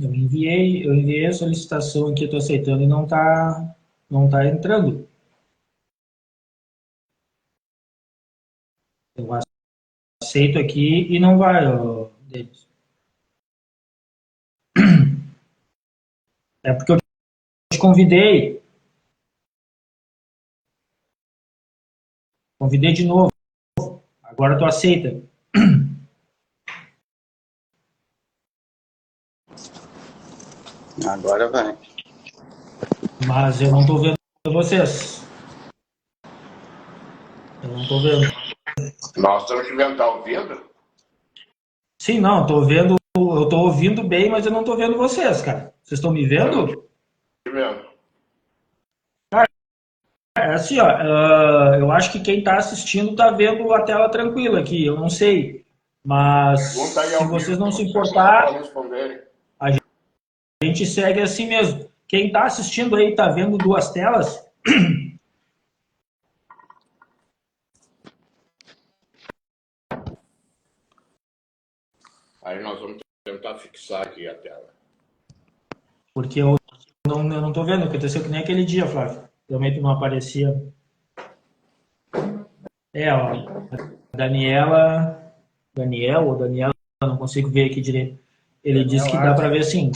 Eu enviei a solicitação aqui, estou aceitando e não tá entrando. Eu aceito aqui e não vai, ó, Denis. É porque eu te convidei de novo. Agora tu aceita. Agora vai. Mas eu não estou vendo vocês. Eu não estou vendo. Nós estamos te vendo, tá ouvindo? Sim, não, estou vendo. Eu estou ouvindo bem, mas eu não estou vendo vocês, cara. Vocês estão me vendo? Te vendo. É assim, ó, eu acho que quem está assistindo está vendo a tela tranquila aqui, eu não sei. Mas Pergunta aí se ao vocês vivo, não se para importar, responderem. a gente segue assim mesmo. Quem está assistindo aí está vendo duas telas? Aí nós vamos tentar fixar aqui a tela. Porque eu não estou vendo, aconteceu que nem aquele dia, Flávio. Também tu não aparecia. Ó, Daniel ou Daniela, não consigo ver aqui direito. Ele disse que dá para ver sim.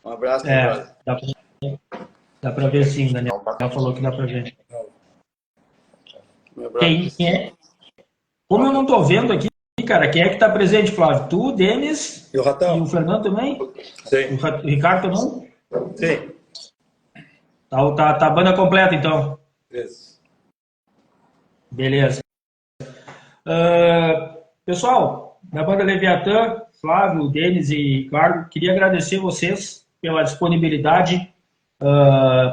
Um abraço, meu brother. Dá para ver sim, Daniel falou que dá para ver. Meu brother. Quem é? Como eu não estou vendo aqui, cara, quem é que está presente, Flávio? Tu, o Denis E o Ratão? E o Fernando também? Sim. O Ricardo também? Sim. Tá a banda completa, então. Isso. Beleza. Pessoal, da banda Leviatã, Flávio, Denis e Ricardo, queria agradecer vocês pela disponibilidade,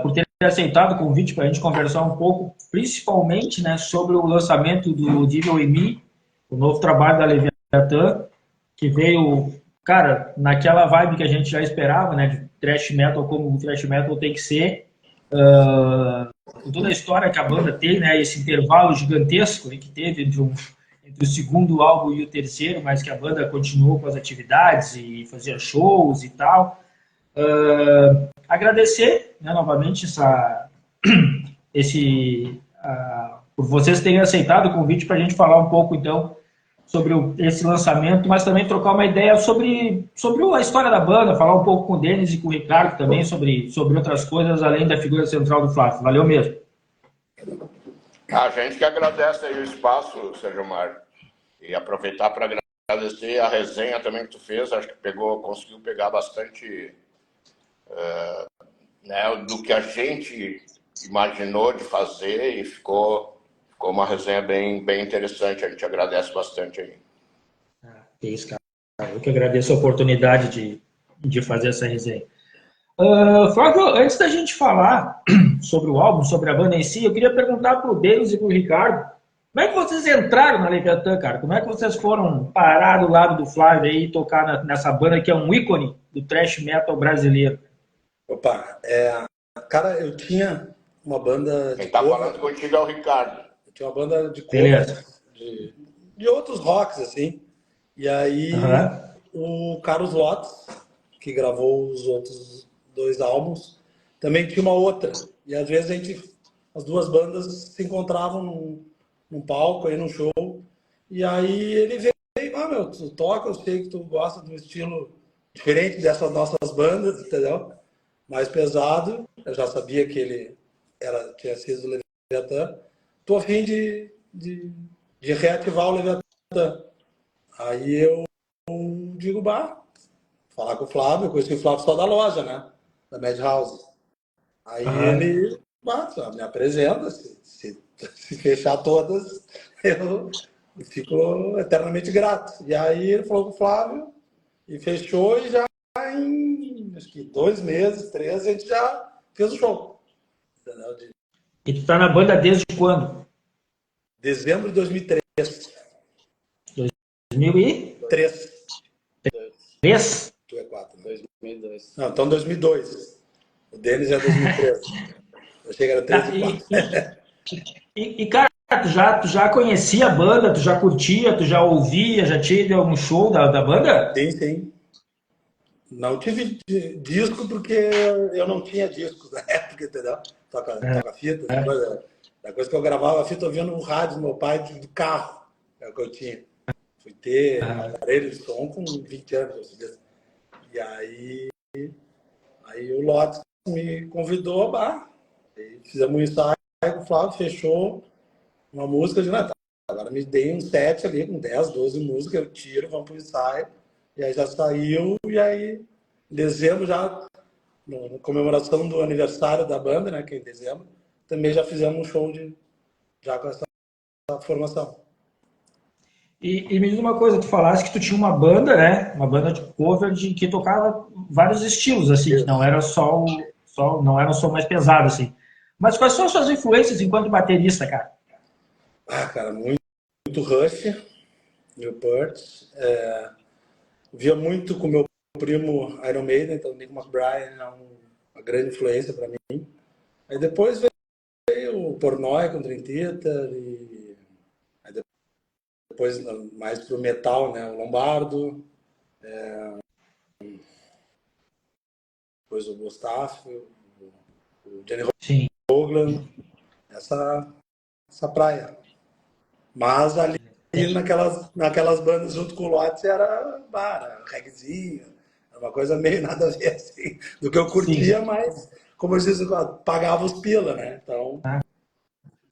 por ter aceitado o convite para a gente conversar um pouco, principalmente, né, sobre o lançamento do Devil in Me, o novo trabalho da Leviatã, que veio, cara, naquela vibe que a gente já esperava, né, de thrash metal como o thrash metal tem que ser, com toda a história que a banda tem, né, esse intervalo gigantesco que teve entre o segundo álbum e o terceiro, mas que a banda continuou com as atividades e fazia shows e tal. Agradecer, né, novamente por vocês terem aceitado o convite para a gente falar um pouco, então, sobre esse lançamento, mas também trocar uma ideia sobre a história da banda, falar um pouco com o Denis e com o Ricardo também sobre outras coisas, além da figura central do Flávio. Valeu mesmo. A gente que agradece aí o espaço, Sérgio Mário, e aproveitar para agradecer a resenha também que tu fez, acho que conseguiu pegar bastante né, do que a gente imaginou de fazer e ficou uma resenha bem interessante, a gente agradece bastante aí. É isso, cara. Eu que agradeço a oportunidade de fazer essa resenha. Flávio, antes da gente falar sobre o álbum, sobre a banda em si, eu queria perguntar para o Denis e para o Ricardo, como é que vocês entraram na Leviatã, cara? Como é que vocês foram parar do lado do Flávio aí e tocar nessa banda que é um ícone do thrash metal brasileiro? Opa, cara, eu tinha uma banda Quem está falando contigo é o Ricardo. Eu tinha uma banda de covers de outros rocks, assim. E aí o Carlos Lotz, que gravou os outros 2 álbuns, também tinha uma outra. E às vezes as duas bandas se encontravam num palco, aí num show. E aí ele veio, meu, tu toca, eu sei que tu gosta de um estilo diferente dessas nossas bandas, entendeu? Mais pesado. Eu já sabia que ele tinha sido do Leviatã. Tô a fim de reativar o Leviatã. Aí eu digo, falar com o Flávio, eu conheci o Flávio só da loja, né? Da Madhouse. Aí ele, me apresenta, se fechar todas, eu fico eternamente grato. E aí ele falou com o Flávio e fechou, e já em, acho que 2 meses, 3, a gente já fez o show. Entendeu? E tu tá na banda desde quando? Dezembro de 2003. 2003? 3? Tu é 4. 2002. Não, então 2002. O Denis é 2013. Eu achei que era 3 e 4. Cara, tu já conhecia a banda? Tu já curtia? Tu já ouvia? Já tinha ido a algum show da banda? Sim, sim. Não tive disco porque eu não tinha discos na época, entendeu? Toca fita, a coisa que eu gravava a fita ouvindo no rádio do meu pai do carro, é o que eu tinha. Fui ter aparelho de som com 20 anos. E aí o Lotus me convidou, fizemos um ensaio, o Flávio fechou uma música de Natal. Agora me dei um set ali com 10, 12 músicas, eu tiro, vamos pro ensaio. E aí já saiu, e aí em dezembro já, na comemoração do aniversário da banda, né, que é em dezembro, também já fizemos um show já com essa formação. E me diz uma coisa, tu falaste que tu tinha uma banda, né? Uma banda de cover que tocava vários estilos, assim, que não era não era só mais pesado, assim. Mas quais são as suas influências enquanto baterista, cara? Cara, muito Rush, Newport. Via muito com meu primo Iron Maiden, então Nick McBride é uma grande influência para mim. Aí depois veio o Pornoy com Dream Theater, e aí depois mais pro metal, né? O Lombardo, depois o Gustavo, o Jenny Hoglan, essa praia. Mas ali naquelas bandas junto com o Lotus era reggaezinho, era uma coisa meio nada a ver assim, do que eu curtia, mas como eu disse, pagava os pila, né? Então.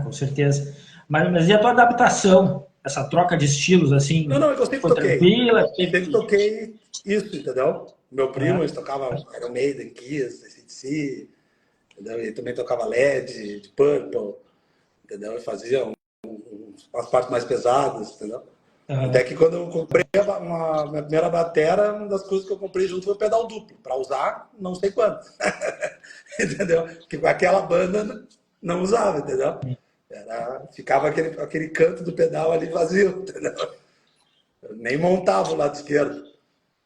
Com certeza. Mas e a tua adaptação, essa troca de estilos, assim, Não, eu sempre foi toquei. tranquila? Sempre toquei isso, entendeu? Meu primo, eles tocavam Iron Maiden, Kiss, AC/DC, entendeu? Ele também tocava LED, de Purple, entendeu? Ele fazia umas partes mais pesadas, entendeu? Até que quando eu comprei minha primeira batera, uma das coisas que eu comprei junto foi o pedal duplo, para usar não sei quanto. Entendeu? Porque com aquela banda não usava, entendeu? Ficava aquele canto do pedal ali vazio, entendeu? Eu nem montava o lado esquerdo.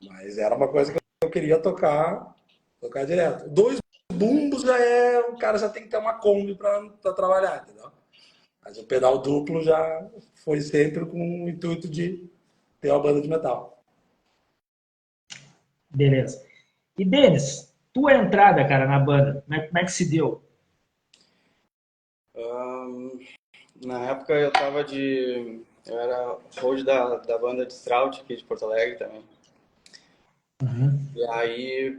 Mas era uma coisa que eu queria tocar direto. 2 bumbos o cara já tem que ter uma Kombi para trabalhar, entendeu? Mas o pedal duplo já foi sempre com o intuito de ter uma banda de metal. Beleza. E, Denis, tua entrada, cara, na banda, como é que se deu? Na época eu era road da banda de Strout aqui de Porto Alegre também. E aí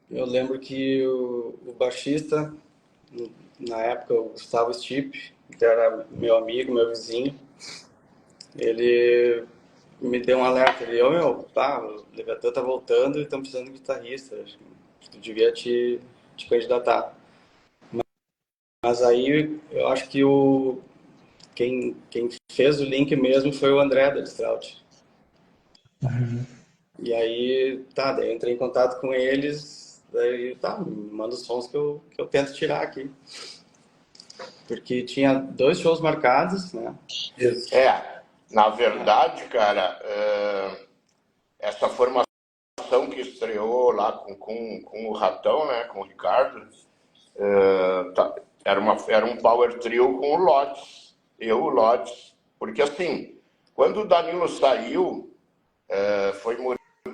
eu lembro que o baixista, na época, o Gustavo Stipe, que era meu amigo, meu vizinho, ele me deu um alerta. Ele, o Leviatã tá voltando e estamos precisando de guitarrista. Acho que tu devia te candidatar. Mas aí eu acho que quem fez o link mesmo foi o André da Strout. E aí, daí eu entrei em contato com eles, daí, me manda os sons que eu tento tirar aqui. Porque tinha 2 shows marcados, né? Na verdade, cara, essa formação que estreou lá com o Ratão, né, com o Ricardo, era um power trio com o Lotus, o Lotus, porque assim, quando o Danilo saiu, foi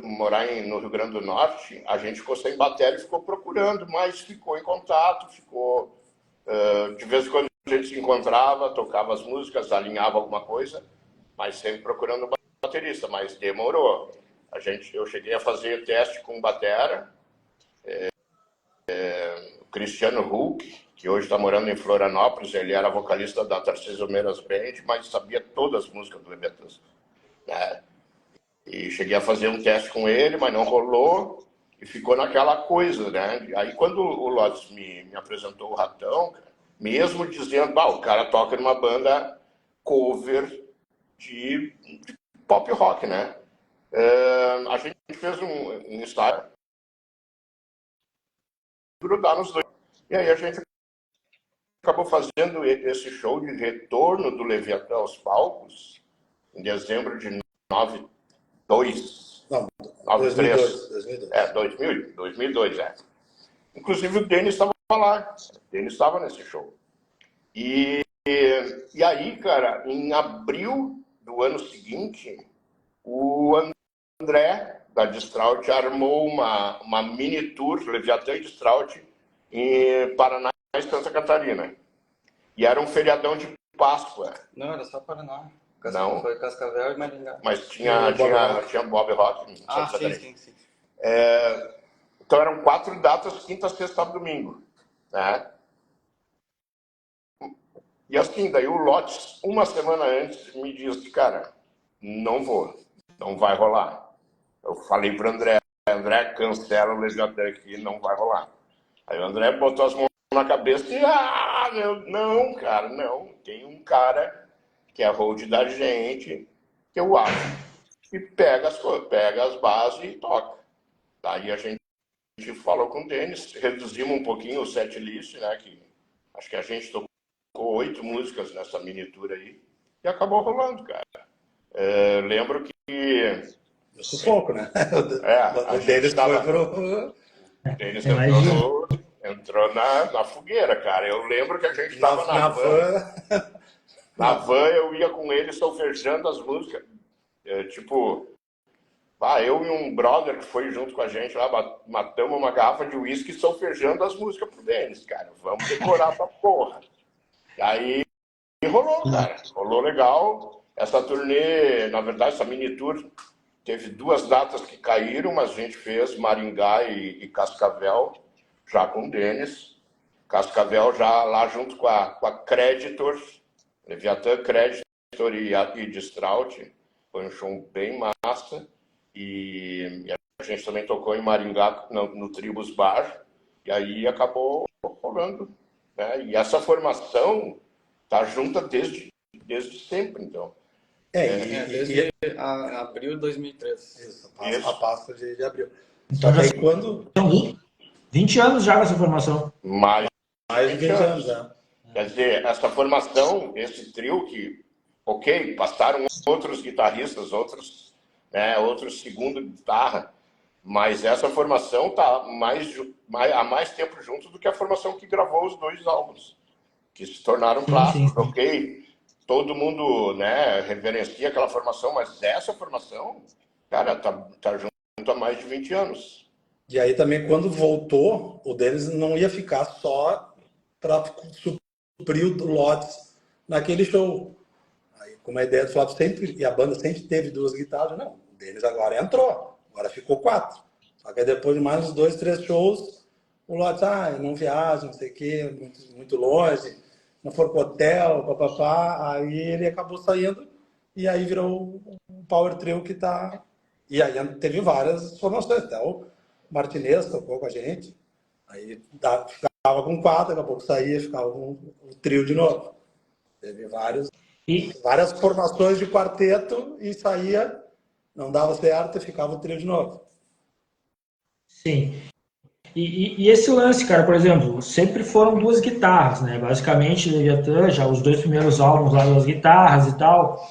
morar no Rio Grande do Norte, a gente ficou sem bateria e ficou procurando, mas ficou em contato, de vez em quando a gente se encontrava, tocava as músicas, alinhava alguma coisa, mas sempre procurando um baterista, mas demorou. Eu cheguei a fazer teste com batera, o Cristiano Huck, que hoje está morando em Florianópolis, ele era vocalista da Tarcísio Meiras Band, mas sabia todas as músicas do Leviatã, né? E cheguei a fazer um teste com ele, mas não rolou, e ficou naquela coisa, né? Aí quando o Lotus me apresentou o Ratão, mesmo dizendo, o cara toca numa banda cover de pop rock, né? A gente fez um ensaio, grudar nos dois. E aí a gente acabou fazendo esse show de retorno do Leviatã aos palcos em dezembro de 2002. Não, 2002. 2002. 2002. Inclusive o Denis estava lá. O Denis estava nesse show. E aí, cara, em abril do ano seguinte, o André da Distraut armou uma mini tour, Leviatã e Distraut, em Paraná e Santa Catarina. E era um feriadão de Páscoa. Não, era só Paraná. Não. Foi Cascavel e Maringá. Mas tinha Bob Rock. Sim. Então eram 4 datas, quinta, sexta, sábado, domingo. Né? E assim, daí o Lotes, uma semana antes, me disse, cara, não vou, não vai rolar. Eu falei para o André, cancela o Legião aqui, não vai rolar. Aí o André botou as mãos na cabeça e, não, cara, não. Tem um cara que é hold da gente, que eu acho, que pega as coisas, pega as bases e toca. Daí a gente falou com o Denis, reduzimos um pouquinho o setlist, né, que acho que a gente tocou 8 músicas nessa mini tour aí, e acabou rolando, cara. Lembro que... Eu sufoco, né? O Denis entrou na fogueira, cara. Eu lembro que a gente estava na van. Na van eu ia com ele solfejando as músicas. Eu e um brother que foi junto com a gente lá, matamos uma garrafa de uísque solfejando as músicas pro Denis, cara. Vamos decorar essa porra. E aí rolou, cara. Rolou legal. Essa turnê, na verdade, essa mini tour, teve 2 datas que caíram, mas a gente fez Maringá e Cascavel, já com o Denis. Cascavel já lá junto com a Creditor, Leviatã, Creditor e Distraut. Foi um show bem massa. E a gente também tocou em Maringá, no Tribus Bar. E aí acabou rolando. Né? E essa formação tá junta desde sempre, então. Desde abril de 2013. Isso, a Páscoa de abril. Então, Só que aí quando... São 20 anos já nessa formação. Mais de 20 anos, né? Quer dizer, essa formação, esse trio que, passaram outros guitarristas, outros segundo guitarra, mas essa formação está há mais tempo junto do que a formação que gravou os 2 álbuns, que se tornaram clássicos, todo mundo, né, reverencia aquela formação, mas essa formação, cara, tá junto há mais de 20 anos. E aí também, quando voltou, o Denis não ia ficar só para suprir o Lotes naquele show. Aí, como a ideia do Flávio sempre, e a banda sempre teve 2 guitarras, não, o Denis agora entrou, agora ficou 4. Só que aí depois de mais uns 2, 3 shows, o Lotes, não viaja, não sei o quê, muito longe, não for pro hotel, papapá, aí ele acabou saindo e aí virou um power trio que tá... E aí teve várias formações, até o Martinez tocou com a gente, aí ficava com 4, daqui a pouco saía, ficava com o trio de novo. Teve várias formações de quarteto e saía, não dava certo e ficava o trio de novo. Sim. E esse lance, cara, por exemplo, sempre foram 2 guitarras, né? Basicamente, Leviatã, já os 2 primeiros álbuns lá, 2 guitarras e tal.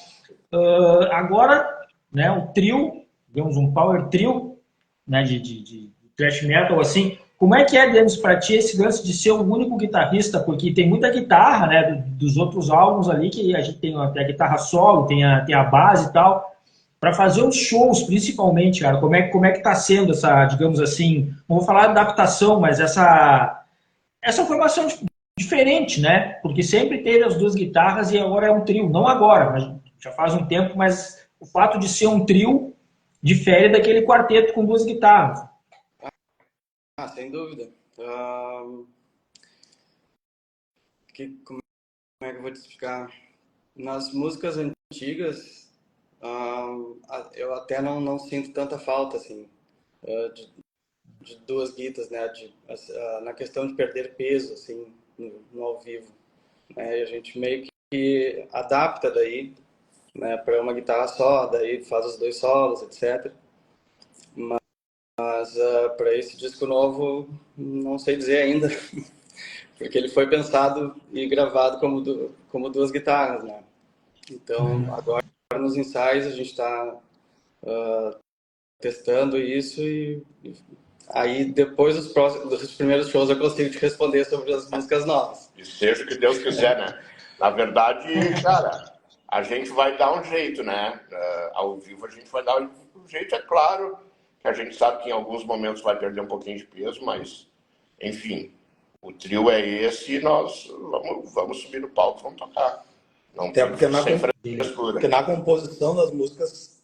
Agora, né, um trio, digamos, um power trio, né, de thrash metal, assim. Como é que é, Denis, pra ti esse lance de ser o único guitarrista? Porque tem muita guitarra, né, dos outros álbuns ali, que a gente tem até a guitarra solo, tem a base e tal. Para fazer os shows, principalmente, cara, como é que tá sendo essa, digamos assim, não vou falar de adaptação, mas essa formação diferente, né? Porque sempre teve as 2 guitarras e agora é um trio. Não agora, mas já faz um tempo, mas o fato de ser um trio difere daquele quarteto com 2 guitarras. Sem dúvida. Como é que eu vou te explicar? Nas músicas antigas, eu até não sinto tanta falta, assim, de 2 guitas, né? Na questão de perder peso, assim, no ao vivo. Né? E a gente meio que adapta daí, né, para uma guitarra só, daí faz os 2 solos, etc. Mas para esse disco novo, não sei dizer ainda, porque ele foi pensado e gravado como 2 guitarras, né? Então, agora nos ensaios a gente está testando isso e aí depois dos primeiros shows eu consigo te responder sobre as músicas novas. E seja o que Deus quiser, né? Na verdade, cara, a gente vai dar um jeito, né? Ao vivo a gente vai dar um jeito, é claro que a gente sabe que em alguns momentos vai perder um pouquinho de peso, mas, enfim, o trio é esse e nós vamos subir no palco, vamos tocar. Não Até porque frescura. na composição das músicas,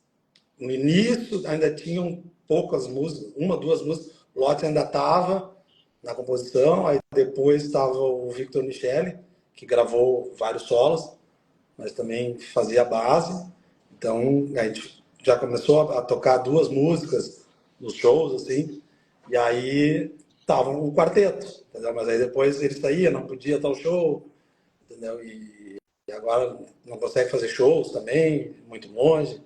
no início ainda tinham poucas músicas, uma, duas músicas, o Lotte ainda estava na composição, aí depois estava o Victor Michele, que gravou vários solos, mas também fazia a base. Então a gente já começou a tocar duas músicas nos shows, assim, e aí tava um quarteto, entendeu? Mas aí depois ele saía, não podia estar o show, entendeu? E agora não consegue fazer shows também, muito longe.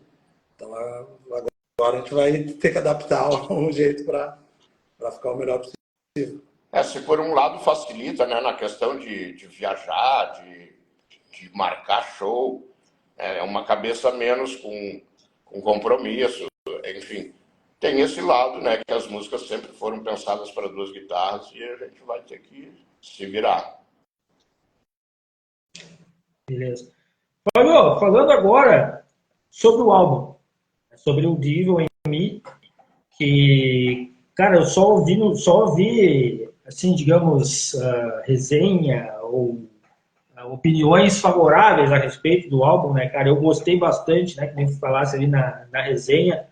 Então agora a gente vai ter que adaptar um jeito para ficar o melhor possível. Se por um lado facilita, né, na questão de viajar, de marcar show, é uma cabeça menos com compromisso, enfim. Tem esse lado, né, que as músicas sempre foram pensadas para duas guitarras e a gente vai ter que se virar. Beleza. Fábio, falando agora sobre o álbum, sobre o Devil in Me, que, cara, eu só ouvi assim, digamos, resenha ou opiniões favoráveis a respeito do álbum, né, cara? Eu gostei bastante, né, que nem falasse ali na resenha.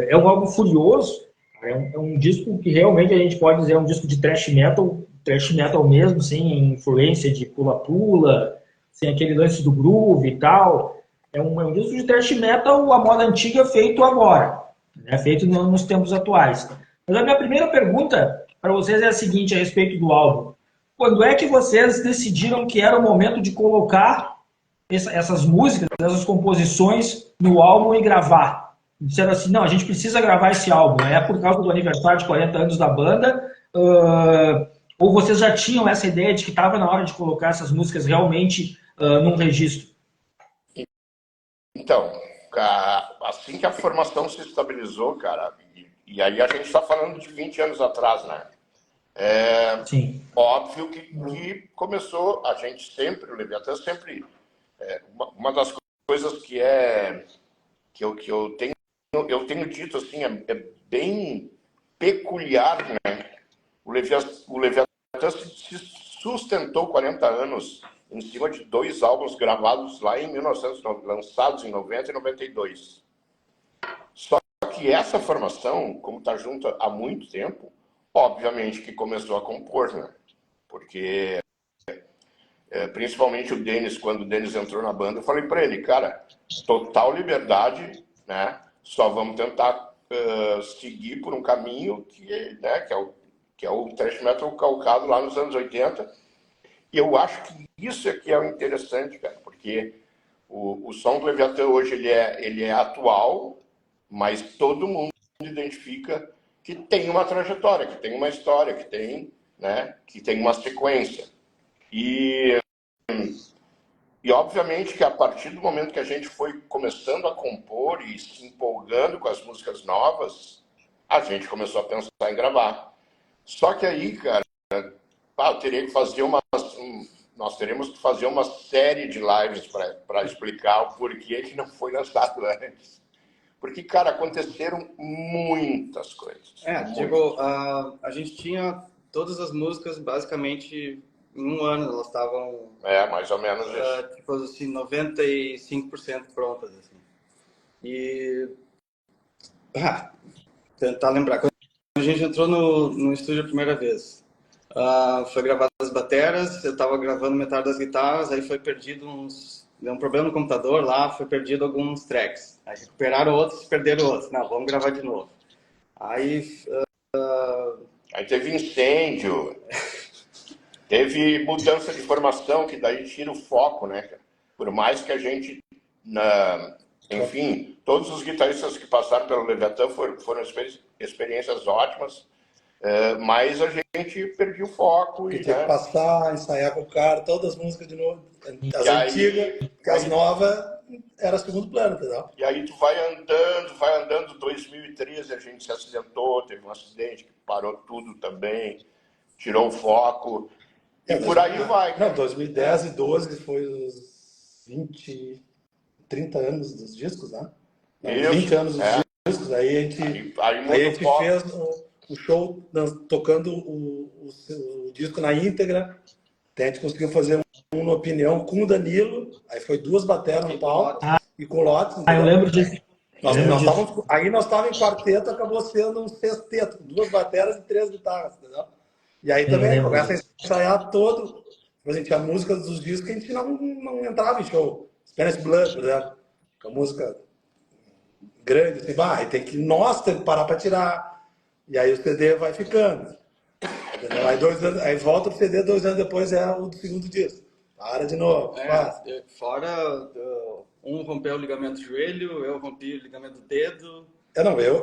É um álbum furioso, é um disco que realmente a gente pode dizer é um disco de thrash metal mesmo, sem influência de pula-pula, sem aquele lance do groove e tal. É um disco de thrash metal à moda antiga feito agora, né, feito nos tempos atuais. Mas a minha primeira pergunta para vocês é a seguinte a respeito do álbum. Quando é que vocês decidiram que era o momento de colocar essas músicas, essas composições no álbum e gravar? Disseram assim, não, a gente precisa gravar esse álbum. É por causa do aniversário de 40 anos da banda? Ou vocês já tinham essa ideia de que estava na hora de colocar essas músicas realmente num registro? Então, assim que a formação se estabilizou, cara, e aí a gente está falando de 20 anos atrás, né? Sim. Óbvio que começou, a gente sempre, o Leviatã sempre, uma das coisas que eu tenho dito assim, é bem peculiar, né? O Leviatã se sustentou 40 anos em cima de 2 álbuns gravados lá em 1990, lançados em 90 e 92. Só que essa formação, como está junto há muito tempo, obviamente que começou a compor, né? Porque, principalmente o Denis, quando o Denis entrou na banda, eu falei para ele, cara, total liberdade, né? Só vamos tentar seguir por um caminho que é o thrash metal calcado lá nos anos 80. E eu acho que isso aqui é o interessante, cara, porque o som do Leviatã hoje ele é atual, mas todo mundo identifica que tem uma trajetória, que tem uma história, que tem, né, que tem uma sequência. E obviamente que a partir do momento que a gente foi começando a compor e se empolgando com as músicas novas, a gente começou a pensar em gravar. Só que aí, cara, nós teremos que fazer uma série de lives para explicar o porquê que não foi lançado antes. Porque, cara, aconteceram muitas coisas. A gente tinha todas as músicas basicamente em um ano, elas estavam... mais ou menos isso. Tipo assim, 95% prontas, assim. E... tentar lembrar. Quando a gente entrou no estúdio a primeira vez, foi gravado as bateras, eu estava gravando metade das guitarras, aí foi perdido deu um problema no computador lá, foi perdido alguns tracks. Aí recuperaram outros, perderam outros. Não, vamos gravar de novo. Aí teve incêndio, teve mudança de formação, que daí tira o foco, né, cara? Por mais que a gente, enfim, todos os guitarristas que passaram pelo Leviatã foram experiências ótimas, mas a gente perdeu o foco. Porque tinha que passar, ensaiar com o cara, todas as músicas de novo. As antigas, porque as novas era segundo plano, entendeu? E aí tu vai andando, 2013 a gente se acidentou, teve um acidente que parou tudo também, tirou o foco, e por aí vai. Não, 2010 e 12 foi os 30 anos dos discos, né? Não, 20 anos dos discos. antes, aí a gente fez o show tocando o disco na íntegra. Até a gente conseguiu fazer uma opinião com o Danilo, aí foi 2 bateras no palco e com o Lotes. Eu lembro disso. Aí nós estávamos em quarteto, acabou sendo um sexteto, 2 bateras e 3 guitarras, entendeu? E aí também começa a ensaiar todo. A gente tinha músicas dos discos que a gente não entrava em show. Spanish Blood, por exemplo, que é uma música grande, assim, aí tem que parar para tirar. E aí o CD vai ficando. Entendeu? Aí volta pro CD, 2 anos depois é o do segundo disco. Para de novo. Fora, um rompeu o ligamento do joelho, eu rompi o ligamento do dedo.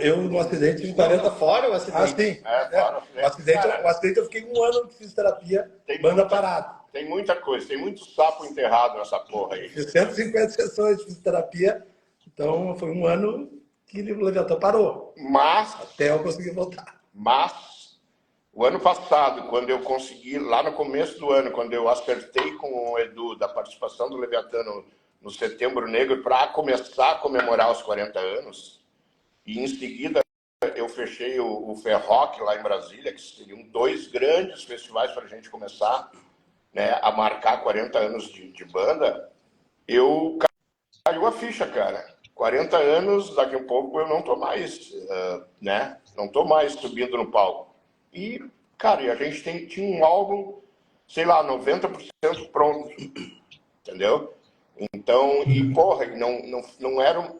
Eu no acidente tive 40... Fora o acidente. Sim. O acidente eu fiquei 1 ano de fisioterapia, banda parada. Tem muita coisa, tem muito sapo enterrado nessa porra aí. Fiz 150 sessões de fisioterapia, então foi 1 ano que o Leviatã parou. Até eu conseguir voltar. Mas, o ano passado, quando eu consegui, lá no começo do ano, quando eu acertei com o Edu da participação do Leviatã no Setembro Negro para começar a comemorar os 40 anos, e em seguida eu fechei o Ferroc lá em Brasília, que seriam 2 grandes festivais para a gente começar, né, a marcar 40 anos de banda, caiu a ficha, cara. 40 anos, daqui a um pouco eu não tô mais, né? Não tô mais subindo no palco. E, cara, a gente tinha um álbum, sei lá, 90% pronto, entendeu? Então, porra, não era...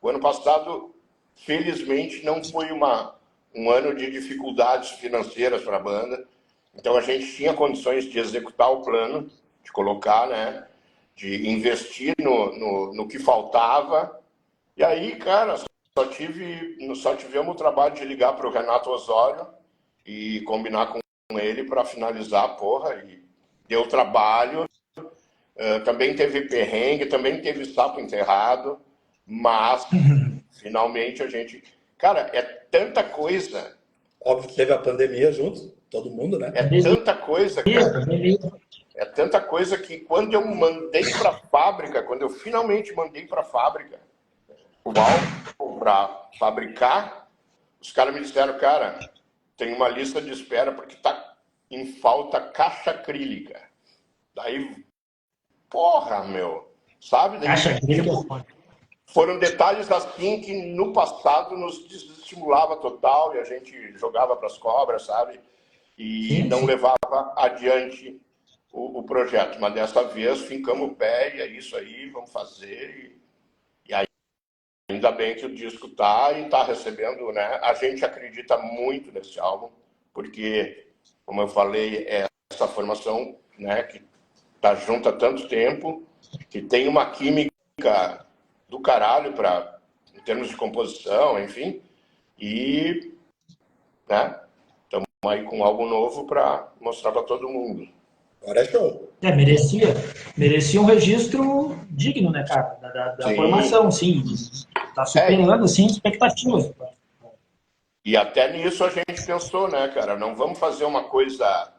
O ano passado, felizmente, não foi um ano de dificuldades financeiras para a banda. Então, a gente tinha condições de executar o plano, de colocar, né? De investir no que faltava. E aí, cara, só tivemos o trabalho de ligar para o Renato Osório e combinar com ele para finalizar a porra. E deu trabalho. Também teve perrengue, também teve sapo enterrado. Mas, finalmente, a gente... Cara, é tanta coisa. Óbvio que teve a pandemia junto, todo mundo, né? É tanta coisa, cara. É tanta coisa que quando eu mandei para a fábrica, quando eu finalmente mandei para a fábrica o álbum para fabricar, os caras me disseram, cara, tem uma lista de espera porque tá em falta caixa acrílica. Daí, porra, meu, sabe? Caixa acrílica. Foram detalhes assim que no passado nos desestimulava total e a gente jogava para as cobras, sabe? E não levava adiante o projeto. Mas dessa vez fincamos o pé e é isso aí, vamos fazer. E aí, ainda bem que o disco tá e tá recebendo, né? A gente acredita muito nesse álbum, porque, como eu falei, é essa formação, né, que tá junto há tanto tempo, que tem uma química do caralho em termos de composição, enfim, e, né, estamos aí com algo novo para mostrar para todo mundo. Agora é show. Merecia um registro digno, né, cara, da formação, sim. Tá superando, sim, expectativas. E até nisso a gente pensou, né, cara, não vamos fazer uma coisa...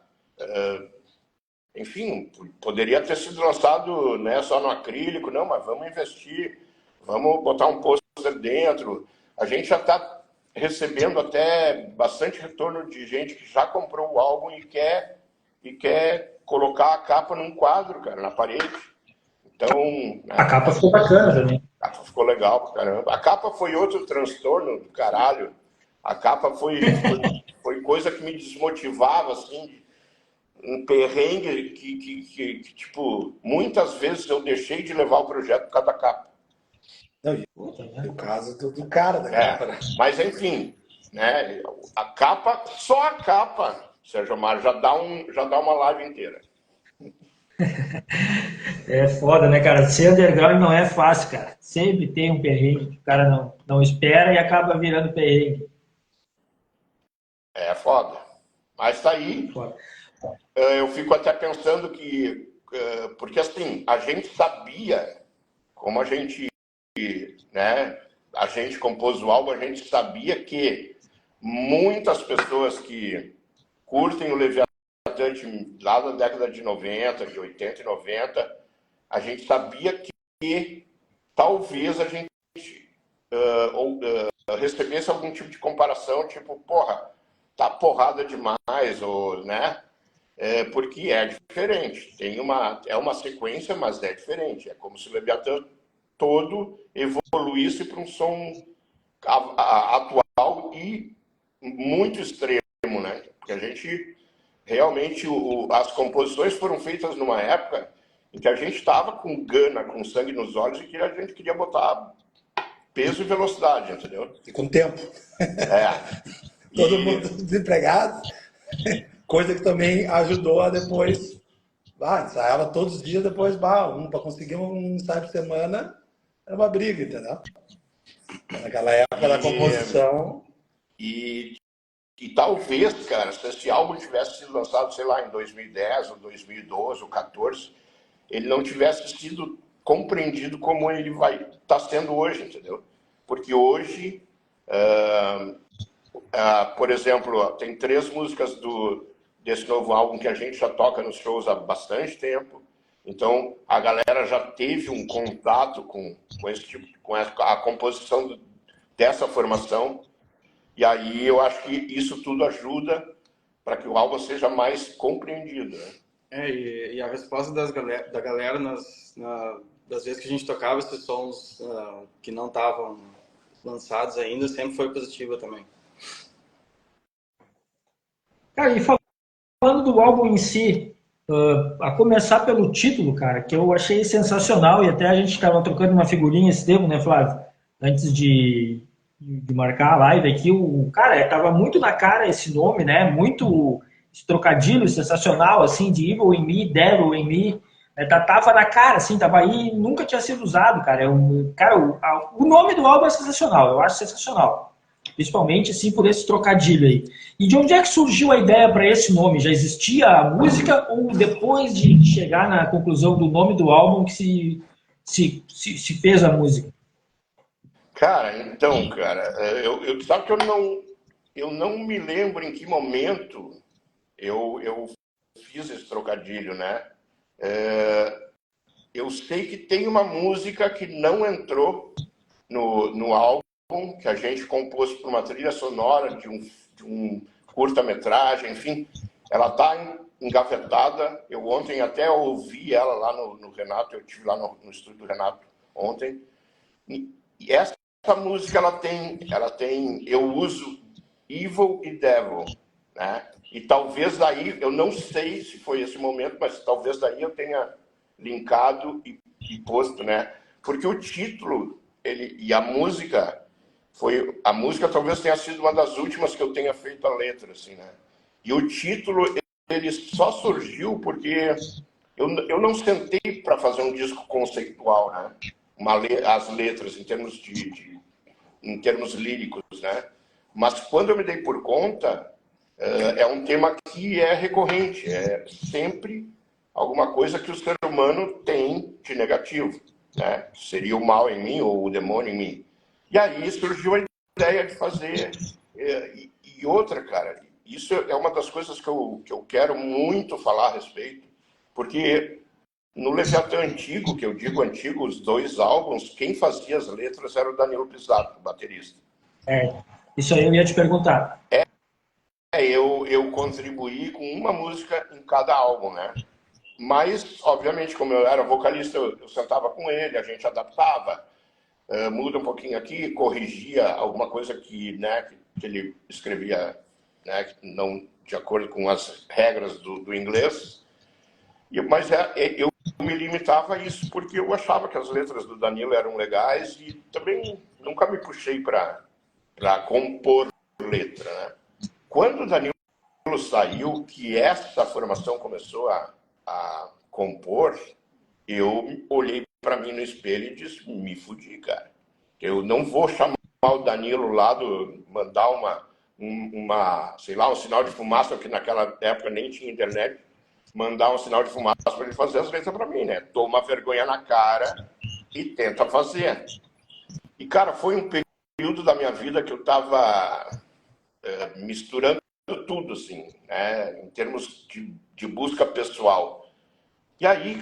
enfim, poderia ter sido lançado, né, só no acrílico, não, mas vamos investir, vamos botar um pôster dentro. A gente já está recebendo até bastante retorno de gente que já comprou o álbum e quer colocar a capa num quadro, cara, na parede. Então... A capa ficou bacana também. A capa ficou legal pra caramba. A capa foi outro transtorno do caralho. A capa foi coisa que me desmotivava, assim, um perrengue que, tipo, muitas vezes eu deixei de levar o projeto por causa da capa. Não, e o caso do cara da capa, né? Mas, enfim, né? A capa, só a capa, Sérgio Amaro, já dá uma live inteira. É foda, né, cara? Ser underground não é fácil, cara. Sempre tem um perrengue que o cara não espera e acaba virando perrengue. É foda. Mas tá aí. Foda. Eu fico até pensando que... Porque, assim, a gente sabia, como a gente compôs o álbum, a gente sabia que muitas pessoas que curtem o Leviatã lá da década de 90, de 80 e 90, a gente sabia que talvez a gente recebesse algum tipo de comparação, tipo, porra, tá porrada demais, ou, né? Porque é diferente. É uma sequência, mas é diferente. É como se o Leviatã todo evoluísse para um som atual e muito extremo, né? Porque a gente realmente as composições foram feitas numa época em que a gente estava com gana, com sangue nos olhos e que a gente queria botar peso e velocidade, entendeu? E com tempo. Todo mundo desempregado, coisa que também ajudou a depois. Ensaiava todos os dias, depois, para conseguir um ensaio por semana, era uma briga, entendeu? Naquela época da composição. E talvez, cara, se esse álbum tivesse sido lançado, sei lá, em 2010, ou 2012, ou 2014, ele não tivesse sido compreendido como ele vai estar sendo hoje, entendeu? Porque hoje, por exemplo, tem 3 músicas desse novo álbum que a gente já toca nos shows há bastante tempo. Então, a galera já teve um contato com esse tipo, com a composição dessa formação. E aí eu acho que isso tudo ajuda para que o álbum seja mais compreendido, né? E a resposta da galera das vezes que a gente tocava esses sons que não estavam lançados ainda, sempre foi positiva também. Cara, e falando do álbum em si, a começar pelo título, cara, que eu achei sensacional, e até a gente estava trocando uma figurinha esse tempo, né, Flávio? Antes de marcar a live aqui, cara, tava muito na cara esse nome, né? Muito esse trocadilho sensacional, assim, de Evil in Me, Devil in Me. Tava na cara, assim, tava aí, nunca tinha sido usado, cara. O nome do álbum é sensacional, eu acho sensacional. Principalmente, assim, por esse trocadilho aí. E de onde é que surgiu a ideia para esse nome? Já existia a música ou depois de chegar na conclusão do nome do álbum que se fez a música? Cara, então, eu sabe que eu não me lembro em que momento eu fiz esse trocadilho, né? Eu sei que tem uma música que não entrou no álbum, que a gente compôs para uma trilha sonora de um curta-metragem, enfim. Ela está engavetada. Eu ontem até ouvi ela lá no Renato, eu estive lá no estúdio do Renato ontem. E essa música, ela tem, eu uso Evil e Devil, né? E talvez daí, eu não sei se foi esse momento, mas talvez daí eu tenha linkado e posto, né? Porque o título e a música talvez tenha sido uma das últimas que eu tenha feito a letra, assim, né? E o título, ele só surgiu porque eu não sentei para fazer um disco conceitual, né? As letras em termos líricos, né? Mas quando eu me dei por conta, é um tema que é recorrente, é sempre alguma coisa que o ser humano tem de negativo, né? Seria o mal em mim ou o demônio em mim. E aí surgiu a ideia de fazer. E outra, cara, isso é uma das coisas que eu quero muito falar a respeito, porque no Leviatã antigo, que eu digo antigo, os 2 álbuns, quem fazia as letras era o Danilo Pisato, baterista. Isso aí eu ia te perguntar. Eu contribuí com uma música em cada álbum, né? Mas, obviamente, como eu era vocalista, eu sentava com ele, a gente adaptava, muda um pouquinho aqui, corrigia alguma coisa né, que ele escrevia, né, não de acordo com as regras do inglês. Mas eu me limitava a isso porque eu achava que as letras do Danilo eram legais e também nunca me puxei para compor letra, né? Quando o Danilo saiu, que essa formação começou a compor, eu olhei para mim no espelho e disse, me fudi, cara. Eu não vou chamar o Danilo lá, mandar sei lá, um sinal de fumaça, que naquela época nem tinha internet, mandar um sinal de fumaça para ele fazer as letras para mim, né? Toma vergonha na cara e tenta fazer. E, cara, foi um período da minha vida que eu estava misturando tudo, assim, né? Em termos de busca pessoal. E aí,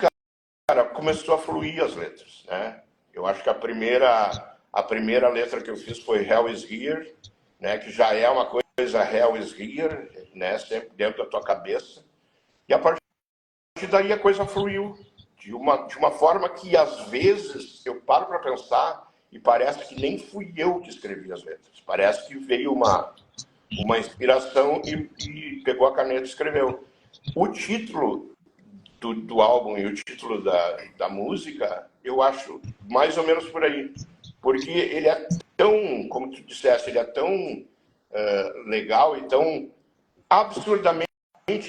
cara, começou a fluir as letras, né? Eu acho que a primeira A primeira letra que eu fiz foi Hell is Here, né, que já é uma coisa Hell is Here, né, sempre dentro da tua cabeça. E a partir daí a coisa fluiu de uma forma que às vezes eu paro para pensar e parece que nem fui eu que escrevi as letras. Parece que veio uma inspiração e pegou a caneta e escreveu. O título do álbum e o título da música, eu acho mais ou menos por aí. Porque ele é tão, como tu disseste, ele é tão legal e tão absurdamente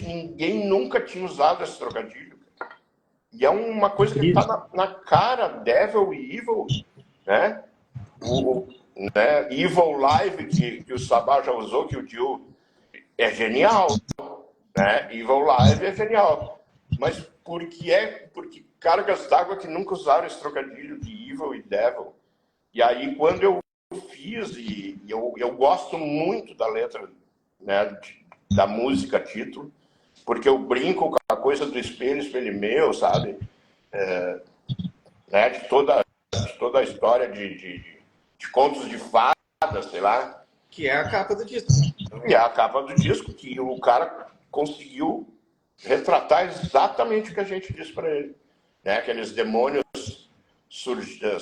ninguém nunca tinha usado esse trocadilho. E é uma coisa que está na cara, Devil e Evil, né? Né? Evil Live, que o Sabá já usou, que o Dio é genial, né? Evil Live é genial. Mas porque cargas d'água que nunca usaram esse trocadilho de Evil e Devil. E aí, quando eu fiz, e eu gosto muito da letra, né, da música título, porque eu brinco com a coisa do espelho, espelho meu, sabe? Né, de toda a história de contos de fadas, sei lá. Que é a capa do disco. E é a capa do disco, que o cara conseguiu retratar exatamente o que a gente disse para ele. Né? Aqueles demônios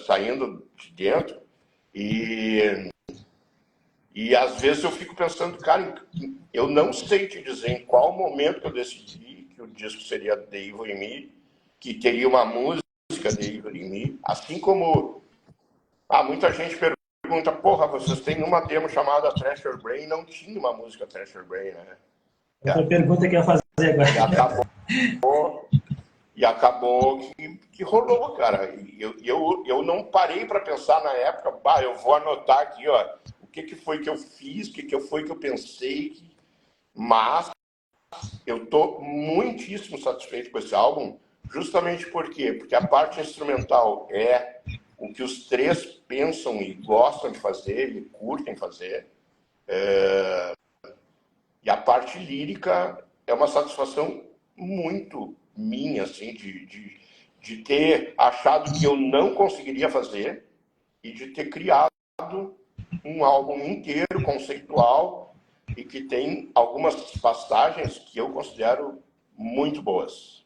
saindo de dentro. E às vezes eu fico pensando, cara, eu não sei te dizer em qual momento que eu decidi que o disco seria The Evil in Me, que teria uma música The Evil in Me, assim como muita gente pergunta, porra, vocês têm uma demo chamada Thrasher Brain, não tinha uma música Thrasher Brain, né? Essa pergunta que eu ia fazer agora. E acabou que rolou, cara. E eu não parei para pensar na época, eu vou anotar aqui, ó, o que foi que eu fiz, o que foi que eu pensei. Mas eu tô muitíssimo satisfeito com esse álbum, justamente por quê? Porque a parte instrumental é o que os três pensam e gostam de fazer e curtem fazer. E a parte lírica é uma satisfação muito minha, assim, de ter achado que eu não conseguiria fazer e de ter criado um álbum inteiro, conceitual, e que tem algumas passagens que eu considero muito boas.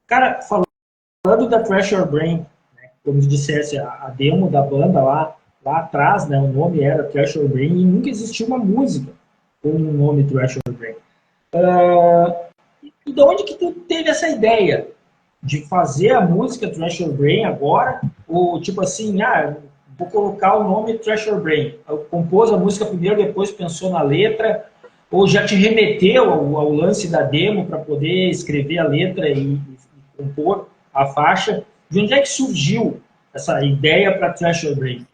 Cara, falando da Thrasher Brain, né, como dissesse, a demo da banda lá atrás, né, o nome era Thrasher Brain e nunca existiu uma música com o nome Thrasher Brain. E de onde que tu teve essa ideia de fazer a música Thrasher Brain agora? Ou tipo assim, vou colocar o nome Thrasher Brain. Compôs a música primeiro, depois pensou na letra? Ou já te remeteu ao lance da demo para poder escrever a letra e compor a faixa? De onde é que surgiu essa ideia para Thrasher Brain?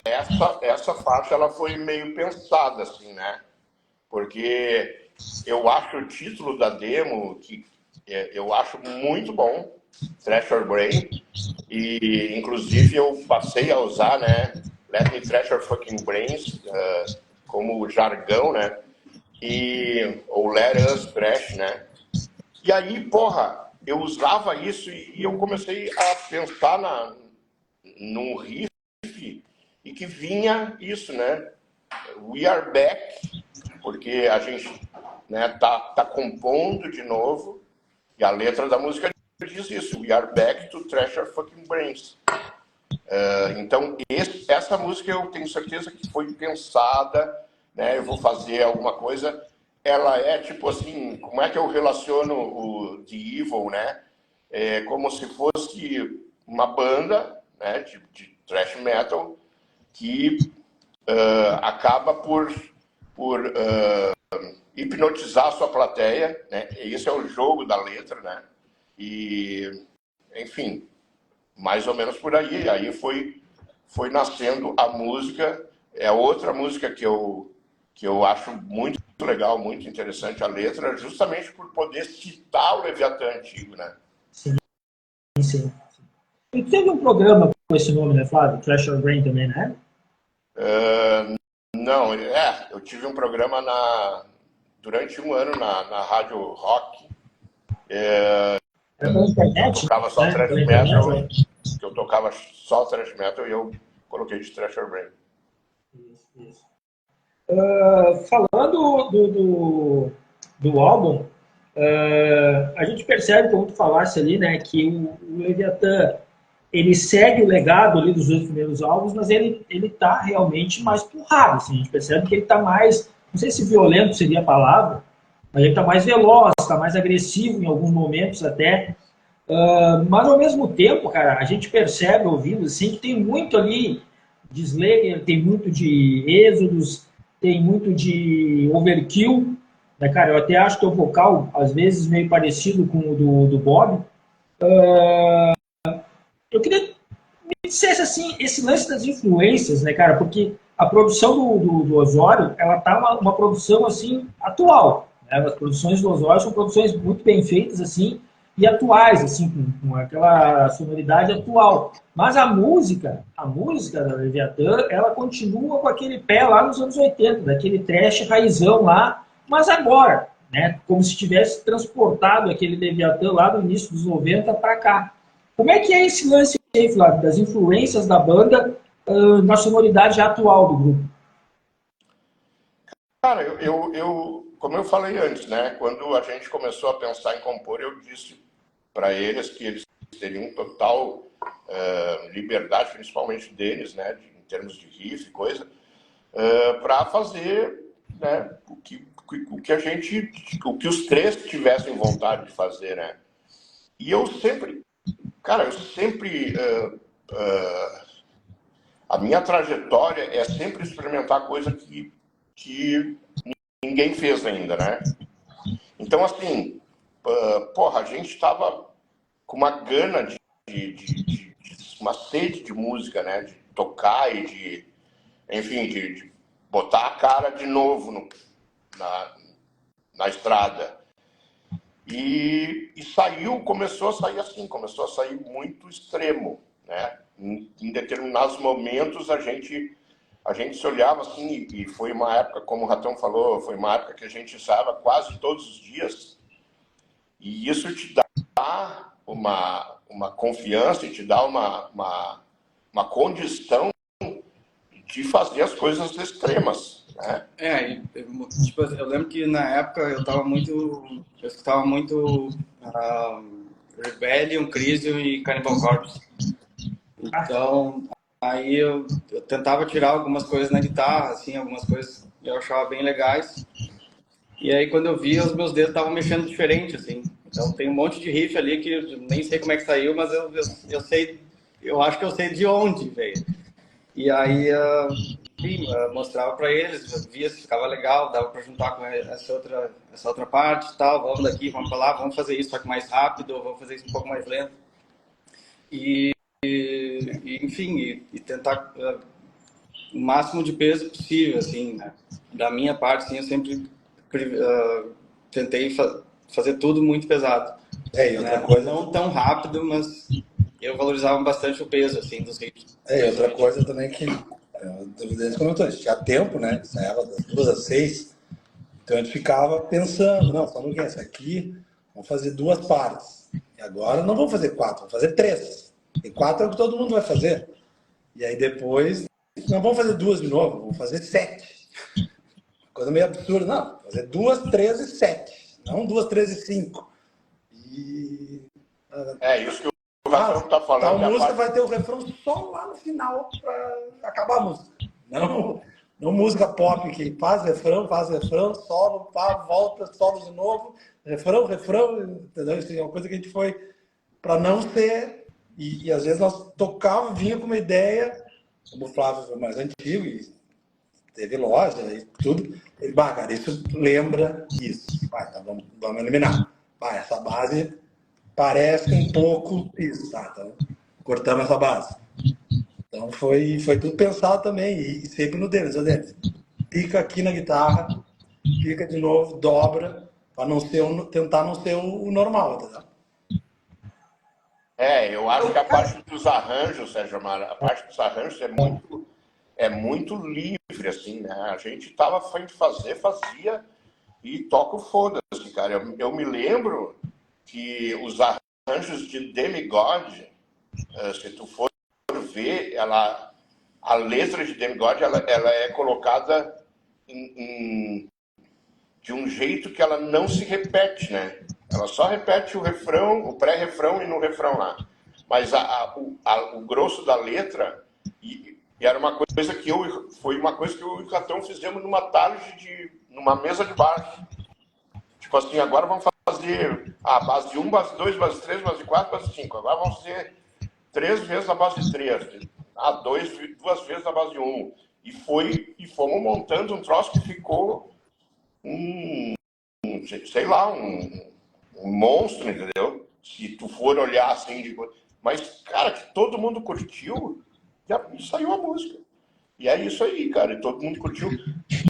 Essa faixa ela foi meio pensada, assim, né? Porque eu acho o título da demo que eu acho muito bom, Thrasher Brain, e inclusive eu passei a usar, né, Let Me Thrash Your Fucking Brains como jargão, né, ou Let Us Thrash, né. E aí, porra, eu usava isso e eu comecei a pensar num riff e que vinha isso, né, We Are Back, porque a gente, né, tá compondo de novo, e a letra da música diz isso, We Are Back to Thrash Your Fucking Brains. Então, essa música eu tenho certeza que foi pensada, né, eu vou fazer alguma coisa, ela é tipo assim, como é que eu relaciono o The Evil, né, como se fosse uma banda, né, de thrash metal, que acaba por hipnotizar a sua plateia, né? Esse é o jogo da letra, né? E, enfim, mais ou menos por aí. Aí foi nascendo a música. É outra música que eu acho muito legal, muito interessante a letra, justamente por poder citar o Leviatã antigo, né? Sim. E teve um programa com esse nome, né, Flávio? Thrasher Brain também, né? Não, eu tive um programa durante um ano na Rádio Rock. Era pela internet? Tocava só thrash metal. que eu tocava só thrash metal e eu coloquei de Thrasher Brain. Isso. Falando do álbum, a gente percebe, como tu falasse ali, né, que o Leviathan, ele segue o legado ali dos dois primeiros álbuns, mas ele tá realmente mais porrado, assim, a gente percebe que ele tá mais, não sei se violento seria a palavra, mas ele tá mais veloz, tá mais agressivo em alguns momentos até, mas ao mesmo tempo, cara, a gente percebe, ouvindo assim, que tem muito ali de Slayer, tem muito de Êxodos, tem muito de Overkill, né, cara? Eu até acho que o vocal, às vezes, meio parecido com o do Bob. Eu queria que me dissesse, assim, esse lance das influências, né, cara? Porque a produção do Osório, ela tá uma produção, assim, atual, né? As produções do Osório são produções muito bem feitas, assim, e atuais, assim, com aquela sonoridade atual. Mas a música da Leviathan, ela continua com aquele pé lá nos anos 80, daquele thrash raizão lá, mas agora, né? Como se tivesse transportado aquele Leviathan lá do início dos 90 para cá. Como é que é esse lance aí, Flávio, das influências da banda na sonoridade atual do grupo? Cara, como eu falei antes, né? Quando a gente começou a pensar em compor, eu disse para eles que eles teriam total liberdade, principalmente deles, né? Em termos de riff, coisa, para fazer, né? O que os três tivessem vontade de fazer, né? E eu sempre, cara, a minha trajetória é sempre experimentar coisa que ninguém fez ainda, né? Então, assim, porra, a gente tava com uma gana de uma sede de música, né? De tocar e enfim, de botar a cara de novo na estrada. E começou a sair assim, começou a sair muito extremo, né? Em determinados momentos a gente se olhava assim, e foi uma época, como o Ratão falou, foi uma época que a gente ensaiava quase todos os dias, e isso te dá uma confiança e te dá uma condição de fazer as coisas extremas, né? Tipo, eu lembro que na época eu escutava muito Rebellion, Crisium e Cannibal Corpse. Então, aí eu tentava tirar algumas coisas na guitarra, assim, algumas coisas que eu achava bem legais. E aí quando eu via, os meus dedos estavam mexendo diferente, assim. Então tem um monte de riff ali que eu nem sei como é que saiu, mas eu sei, eu acho que eu sei de onde veio. E aí, enfim, mostrava para eles, via se ficava legal, dava para juntar com essa outra parte e tal, vamos daqui, vamos para lá, vamos fazer isso só que mais rápido, vamos fazer isso um pouco mais lento. Enfim, tentar o máximo de peso possível, assim, né? Da minha parte, assim, eu sempre tentei fazer tudo muito pesado. E outra coisa... Não tão rápido, mas eu valorizava bastante o peso, assim, dos ritmos. E outra coisa também que o comentou, a gente tinha tempo, né? Ensaiava das 2 às 6, então a gente ficava pensando, não, só no que isso aqui, vamos fazer 2 partes. E agora não vamos fazer 4, vamos fazer 3. E 4 é o que todo mundo vai fazer. E aí depois, não vamos fazer 2 de novo, vamos fazer 7. Coisa meio absurda, não, fazer 2, 3 e 7. Não 2, 3 e 5. Isso que o Ratão tá falando. A música vai ter o refrão só lá no final para acabar a música. Não música pop que faz refrão, solo, pá, volta, solo de novo, refrão, entendeu? Isso é uma coisa que a gente foi para não ser... E às vezes nós tocávamos, vinha com uma ideia, como o Flávio foi mais antigo e teve loja e tudo, ele, cara, isso lembra isso. Então vamos eliminar. Essa base parece um pouco isso, tá? Então cortamos essa base. Então foi tudo pensado também, e sempre no deles, pica aqui na guitarra, pica de novo, dobra, para tentar não ser o normal, entendeu? Eu acho que a parte dos arranjos, Sérgio Amaro, a parte dos arranjos é muito livre, assim, né? A gente tava afim de fazer, fazia e toca o foda-se, cara. Eu me lembro que os arranjos de Demigod, se tu for ver, a letra de Demigod, ela é colocada de um jeito que ela não se repete, né? Ela só repete o refrão, o pré-refrão e no refrão lá. Mas o grosso da letra, e era uma coisa que foi uma coisa que eu e o Catão fizemos numa tarde, numa mesa de bar. Tipo assim, agora vamos fazer a base de 1, base de 2, base de 3, base de 4, base de 5. Agora vamos fazer 3 vezes a base de 3. 2 vezes a base de 1. E fomos montando um troço que ficou sei lá, um monstro, entendeu? Se tu for olhar assim, mas, cara, que todo mundo curtiu, já saiu a música. E é isso aí, cara, e todo mundo curtiu.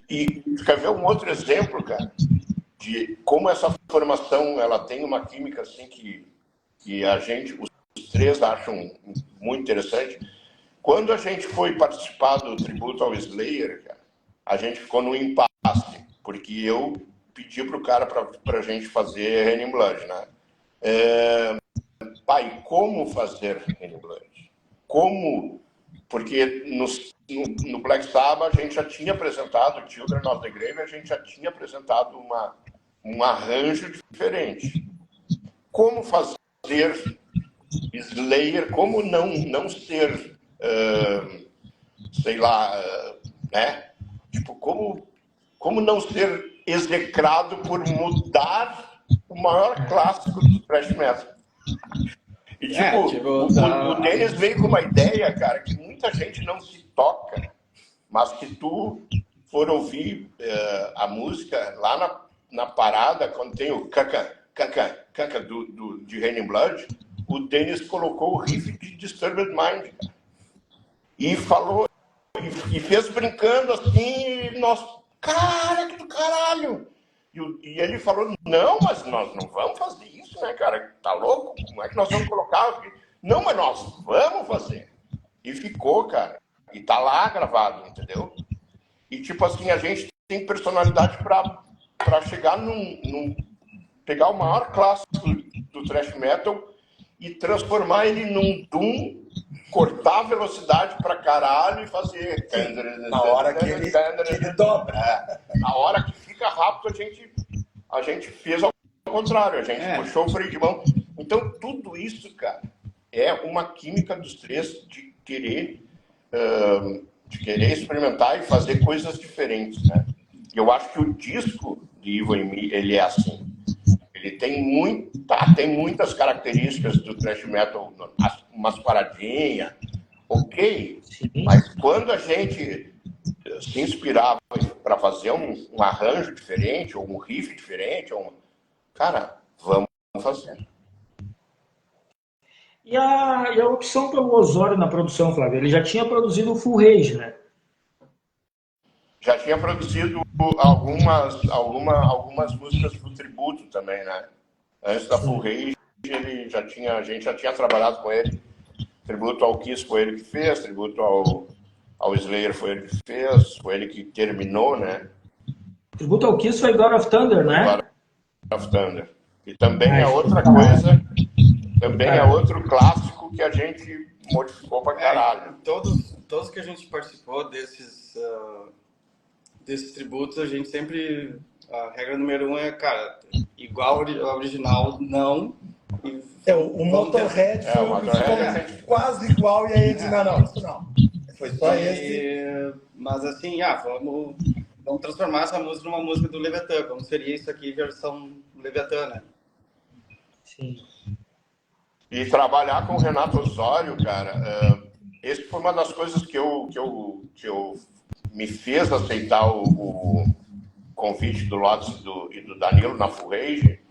E quer ver um outro exemplo, cara, de como essa formação, ela tem uma química, assim, que a gente, os três acham muito interessante. Quando a gente foi participar do tributo ao Slayer, cara, a gente ficou no impasse, porque eu pedi pro cara pra gente fazer Raining Blood, né? Pai, como fazer Raining Blood? Como? Porque no Black Sabbath a gente já tinha apresentado Children of the Grave, a gente já tinha apresentado um arranjo diferente. Como fazer Slayer? Como não ser, sei lá, né? Tipo, como não ser execrado por mudar o maior clássico do thrash metal? E o Dennis veio com uma ideia, cara, que muita gente não se toca, mas que tu for ouvir a música lá na parada, quando tem o caca de Raining Blood, o Dennis colocou o riff de Disturbed Mind, cara. E falou, e fez brincando assim, nós, cara, que do caralho! E ele falou, não, mas nós não vamos fazer isso, né, cara? Tá louco? Como é que nós vamos colocar? Não, mas nós vamos fazer. E ficou, cara. E tá lá gravado, entendeu? E tipo assim, a gente tem personalidade pra chegar pegar o maior clássico do thrash metal e transformar ele num doom, cortar a velocidade pra caralho e fazer... Na hora que ele dobra. Na hora que fica rápido, a gente fez ao contrário, a gente puxou o freio de mão. Então, tudo isso, cara, é uma química dos três de querer experimentar e fazer coisas diferentes, né? Eu acho que o disco de Evil in Me, ele é assim. Ele tem muitas características do thrash metal, umas paradinhas, ok? Mas quando a gente se inspirava para fazer um arranjo diferente, ou um riff diferente, cara, vamos fazer. E a opção pelo Osório na produção, Flávio? Ele já tinha produzido o Full Rage, né? Já tinha produzido algumas músicas do tributo também, né? Antes da Full Rage, a gente já tinha trabalhado com ele. Tributo ao Kiss foi ele que fez, tributo ao Slayer foi ele que fez, foi ele que terminou, né? Tributo ao Kiss foi God of Thunder, né? God of Thunder. E também é outra coisa, também é outro clássico que a gente modificou pra caralho. Todos que a gente participou desses tributos, a gente sempre... A regra número 1 é, cara, igual ao original, não. O Motorhead foi quase igual, e aí ele disse, não, isso não. Foi só esse. Mas assim, vamos transformar essa música numa música do Leviatã. Como seria isso aqui, versão Leviatã, né? Sim. E trabalhar com o Renato Osório, cara, esse foi uma das coisas que eu me fez aceitar o convite do Lotus e do Danilo na Full Rage,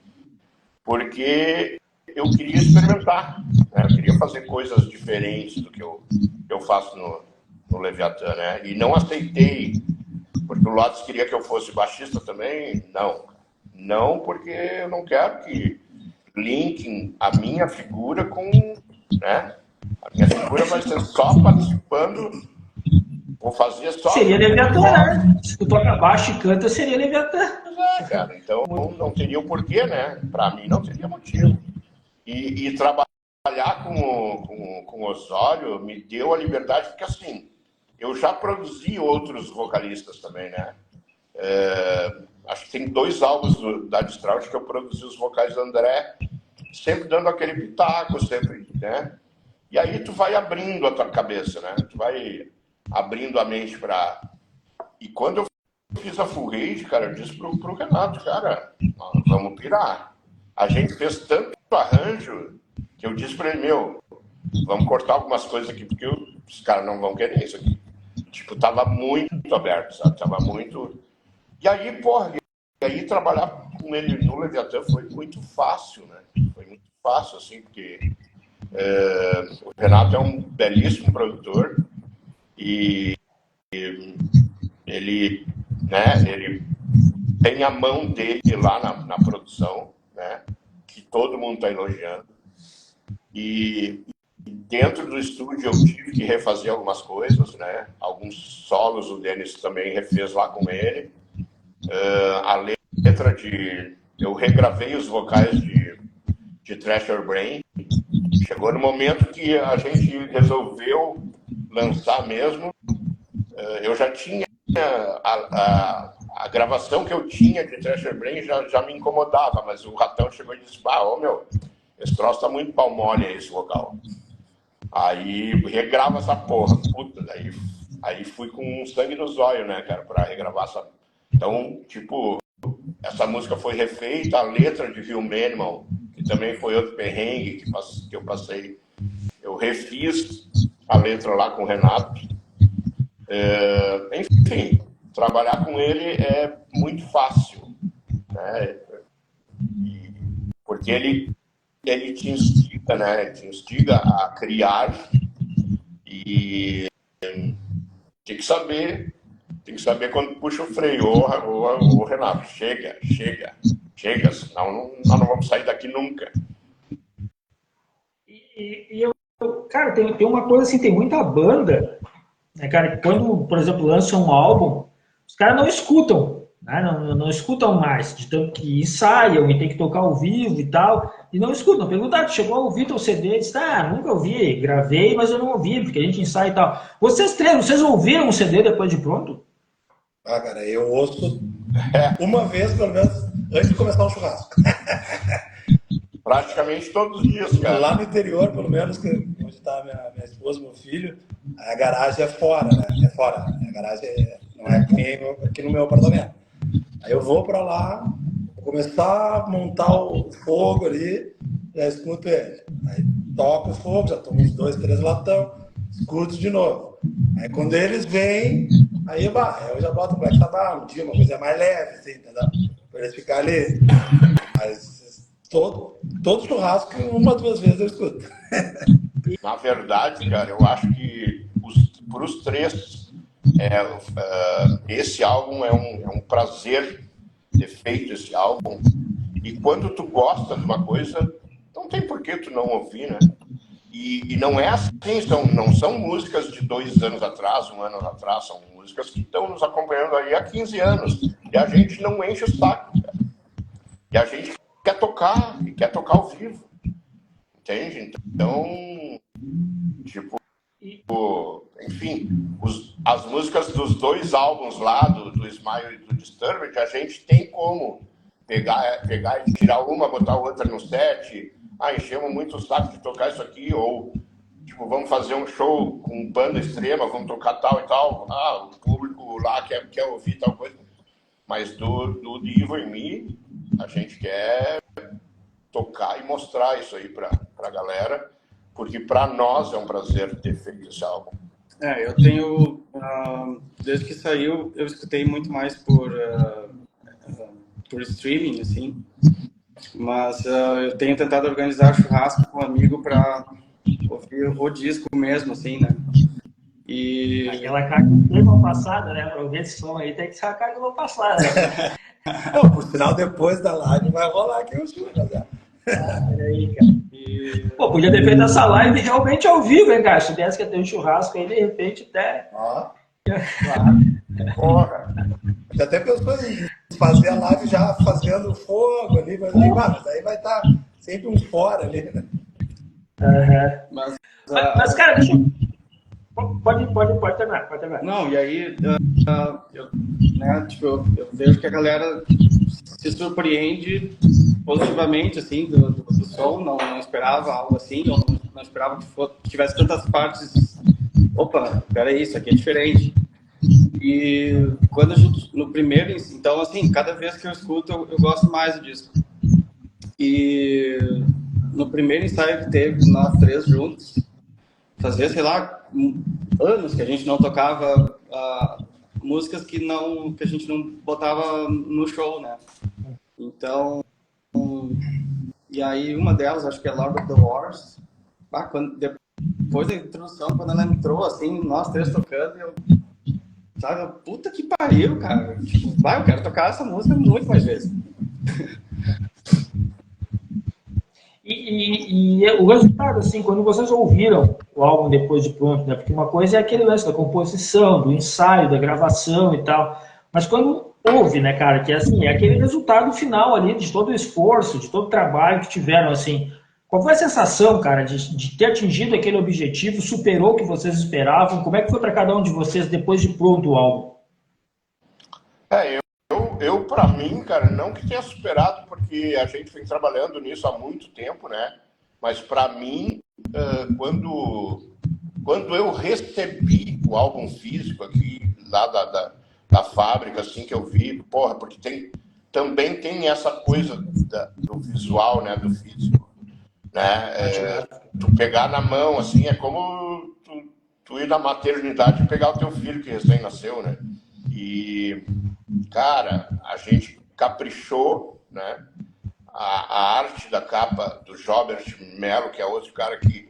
porque eu queria experimentar, né? Eu queria fazer coisas diferentes do que eu faço no Leviatã, né? E não aceitei, porque o Lotus queria que eu fosse baixista também. Não, porque eu não quero que linkem a minha figura com, né? A minha figura vai ser só participando. Vou fazer só... Seria Leviatã, né? Se tu toca baixo e canta, seria Leviatã. Cara, então não teria o porquê, né? Pra mim não teria motivo. E trabalhar trabalhar com o Osório me deu a liberdade, porque assim, eu já produzi outros vocalistas também, né? Acho que tem 2 álbuns da Distraut que eu produzi os vocais do André, sempre dando aquele pitaco, sempre, né? E aí tu vai abrindo a tua cabeça, né? Tu vai abrindo a mente para... E quando eu fiz a Full Rage, cara, eu disse pro Renato, cara, vamos pirar. A gente fez tanto arranjo que eu disse para ele, vamos cortar algumas coisas aqui, porque os caras não vão querer isso aqui. Tipo, tava muito aberto, sabe? Tava muito... E aí, porra, trabalhar com ele no Leviatã foi muito fácil, né? Foi muito fácil, assim, porque o Renato é um belíssimo produtor e ele tem a mão dele lá na produção, né? Que todo mundo está elogiando. E dentro do estúdio eu tive que refazer algumas coisas, né? Alguns solos o Denis também refez lá com ele. A letra eu regravei os vocais de Thrasher Brain. Chegou no momento que a gente resolveu lançar mesmo. Eu já tinha a gravação que eu tinha de Thrasher Brain já me incomodava, mas o Ratão chegou e disse, esse troço tá muito pau mole aí, esse vocal. Aí regrava essa porra, puta, aí fui com sangue no zóio, né, cara, pra regravar essa... Então, tipo, essa música foi refeita, a letra de Human Animal, que também foi outro perrengue que eu passei. Eu refiz a letra lá com o Renato. Enfim, trabalhar com ele é muito fácil, né? Porque ele te instiga, né? Te instiga a criar e tem que saber quando puxa o freio. Ô, Renato, chega, senão nós não vamos sair daqui nunca. Cara, tem uma coisa assim, tem muita banda, né, cara, quando, por exemplo, lança um álbum, os caras não escutam, né, não escutam mais, de tanto que ensaiam e tem que tocar ao vivo e tal, e não escutam. Perguntaram, chegou a ouvir teu CD? Disse, nunca ouvi, gravei, mas eu não ouvi, porque a gente ensaia e tal. Vocês ouviram um CD depois de pronto? Cara, eu ouço uma vez, pelo menos, antes de começar o churrasco. Praticamente todos os dias, cara. Lá no interior, pelo menos, onde está minha esposa e meu filho, a garagem é fora, né? É fora. A garagem não é que nem aqui no meu apartamento. Aí eu vou para lá, vou começar a montar o fogo ali, já escuto ele. Aí toco o fogo, já tomo uns 2, 3 latão, escuto de novo. Aí quando eles vêm, aí eu já boto o Black Sabbath, um dia, uma coisa mais leve, assim, entendeu? Para eles ficarem ali. Mas todo churrasco, 1 ou 2 vezes eu escuto. Na verdade, cara, eu acho que para os 3, esse álbum é um prazer ter feito esse álbum. E quando tu gosta de uma coisa, não tem por que tu não ouvir, né? E não é assim, não são músicas de 2 anos atrás, 1 ano atrás, são músicas que estão nos acompanhando aí há 15 anos. E a gente não enche o saco, cara. E a gente quer tocar ao vivo, entende? Então, tipo, enfim, as músicas dos 2 álbuns lá, do Smile e do Disturbed, a gente tem como pegar e tirar uma, botar outra no set, enchemos muito o saco de tocar isso aqui, ou, tipo, vamos fazer um show com banda extrema, vamos tocar tal e tal, o público lá quer ouvir tal coisa, mas do Evil in Me, a gente quer tocar e mostrar isso aí pra galera, porque para nós é um prazer ter feito esse álbum. Eu tenho, desde que saiu, eu escutei muito mais por streaming, assim, mas eu tenho tentado organizar churrasco com um amigo para ouvir o disco mesmo, assim, né? E... Aquela carga do ano passado, né? Para ouvir esse som aí tem que ser a carga do ano passado. Né? Não, por sinal, depois da live vai rolar aqui o churrasco, né? Olha aí, cara. Pô, podia ter feito essa live realmente ao vivo, hein, cara? Se tivesse que ter um churrasco aí, de repente até. Claro. Porra. Já até pensou em fazer a live já fazendo fogo ali, mas aí vai estar sempre uns fora ali, né? Mas, cara, deixa eu... Pode terminar. Não, e aí, eu vejo que a galera se surpreende positivamente, assim, do som. Não esperava algo assim, eu não esperava que tivesse tantas partes. Opa, peraí, isso aqui é diferente. E quando a gente, no primeiro, então, assim, cada vez que eu escuto, eu gosto mais do disco. E no primeiro ensaio que teve, nós três juntos, fazia, sei lá, anos que a gente não tocava músicas que a gente não botava no show, né? Então, e aí uma delas, acho que é Lord of the Wars, depois da introdução, quando ela entrou, assim, nós três tocando, eu, sabe, puta que pariu, cara. Tipo, eu quero tocar essa música muito mais vezes. E o resultado, assim, quando vocês ouviram o álbum depois de pronto, né? Porque uma coisa é aquele lance da composição, do ensaio, da gravação e tal. Mas quando ouve, né, cara, que assim, é aquele resultado final ali de todo o esforço, de todo o trabalho que tiveram, assim. Qual foi a sensação, cara, de ter atingido aquele objetivo, superou o que vocês esperavam? Como é que foi para cada um de vocês depois de pronto o álbum? Eu para mim, cara, não que tenha superado, porque a gente vem trabalhando nisso há muito tempo, né? Mas para mim, quando eu recebi o álbum físico aqui, lá da fábrica, assim, que eu vi, porra, porque também tem essa coisa do visual, né? Do físico, né? Tu pegar na mão, assim, é como tu ir na maternidade e pegar o teu filho que recém nasceu, né? E, cara, a gente caprichou, né? A arte da capa do Jobert Mello, que é outro cara que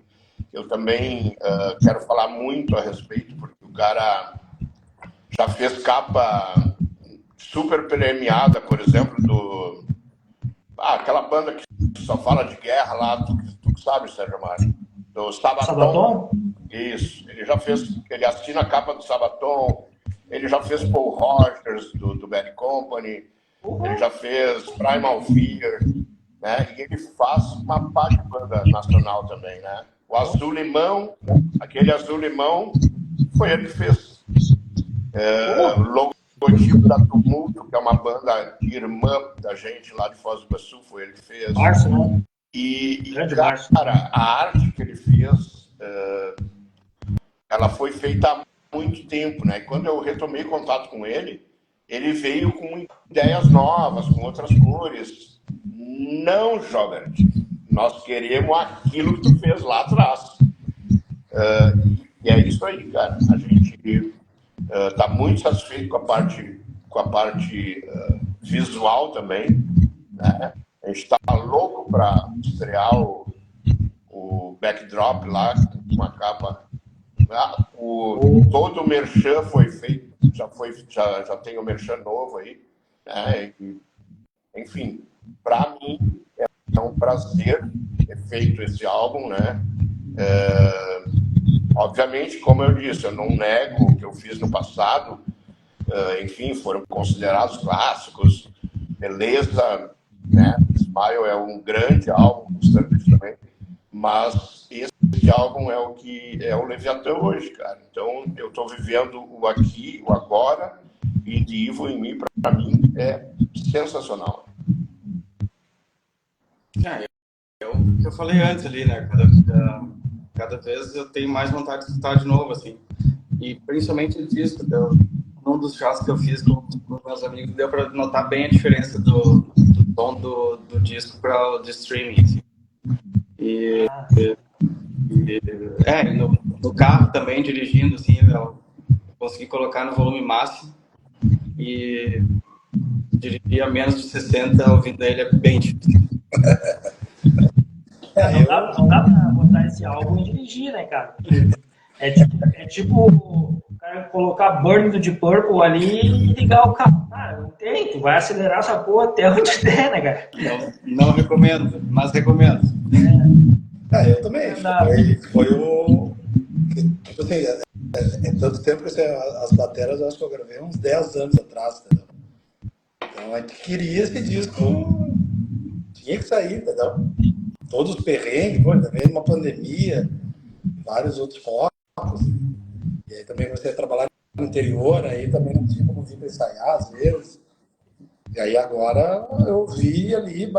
eu também quero falar muito a respeito, porque o cara já fez capa super premiada, por exemplo, aquela banda que só fala de guerra lá, tu sabe, Sérgio Mário, do Sabaton. Isso, ele assina a capa do Sabaton. Ele já fez Paul Rogers, do Bad Company, ele já fez Primal Fear, né? E ele faz uma pá de banda nacional também, né? O Azul Limão, aquele Azul Limão, foi ele que fez. O logotipo da Tumulto, que é uma banda irmã da gente lá de Foz do Iguaçu, foi ele que fez. E cara, a arte que ele fez, ela foi feita há muito tempo, né? E quando eu retomei contato com ele, ele veio com ideias novas, com outras cores. Não, Jobert, nós queremos aquilo que tu fez lá atrás. E é isso aí, cara. A gente tá muito satisfeito com a parte visual também, né? A gente tá louco para estrear o backdrop lá, com uma capa. Todo o merchan foi feito, já tem o merchan novo aí, né? Enfim, para mim é um prazer ter feito esse álbum, né? Obviamente, como eu disse, eu não nego o que eu fiz no passado, enfim, foram considerados clássicos, beleza, né? Smile é um grande álbum, também, mas esse álbum é o que é o Leviatã hoje, cara. Então eu estou vivendo o aqui, o agora, e de Evil in Me, para mim, é sensacional. Eu falei antes ali, né? Cada vez eu tenho mais vontade de escutar de novo, assim. E principalmente o disco, um dos shows que eu fiz com meus amigos, deu para notar bem a diferença do tom do disco para o de streaming, assim. No carro também, dirigindo, assim, eu consegui colocar no volume máximo e dirigir a menos de 60 ouvindo ele é bem difícil. Não dá pra botar esse álbum e dirigir, né, cara? É tipo o cara colocar Burn do Deep Purple ali e ligar o carro. Cara, não tem, tu vai acelerar essa porra até onde der, né, cara? Não recomendo, mas recomendo. Eu também. Foi o... Tipo assim, tanto tempo que as bateras eu acho que eu gravei uns 10 anos atrás, entendeu? Então a gente queria esse disco, tinha que sair, entendeu? todos os perrengues, também uma pandemia, vários outros focos. E aí também comecei a trabalhar no interior, aí também não tinha como vir para ensaiar, às vezes. E aí agora eu vi ali,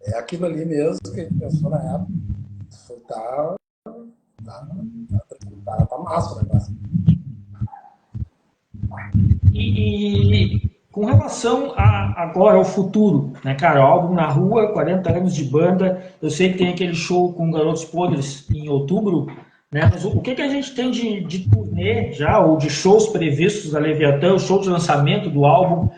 é aquilo ali mesmo que a gente pensou na época. Tá massa o negócio. E com relação agora ao futuro, né, cara? O álbum na rua, 40 anos de banda. Eu sei que tem aquele show com Garotos Podres em outubro, né? Mas o que a gente tem de turnê já, ou de shows previstos da Leviatã, o show de lançamento do álbum?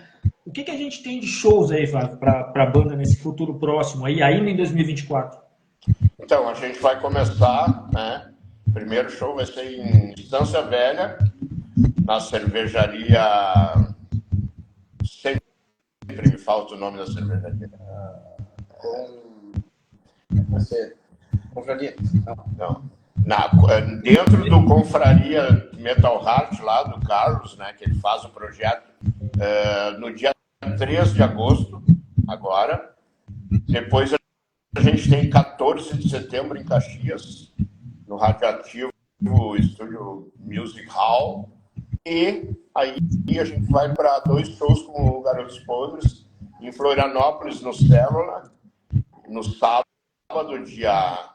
O que a gente tem de shows aí, Flávio, para a banda nesse futuro próximo, aí, ainda em 2024? Então, a gente vai começar, né? O primeiro show vai ser em Estância Velha, na cervejaria. Sempre me falta o nome da cervejaria. Confraria? Não. Dentro do Confraria Metal Heart, lá do Carlos, né? Que ele faz o projeto no dia 3 de agosto, agora. Depois a gente tem 14 de setembro em Caxias, no Radioativo Estúdio Music Hall. E aí a gente vai para 2 shows com o Garotos Podres, em Florianópolis, no Célula, no sábado, dia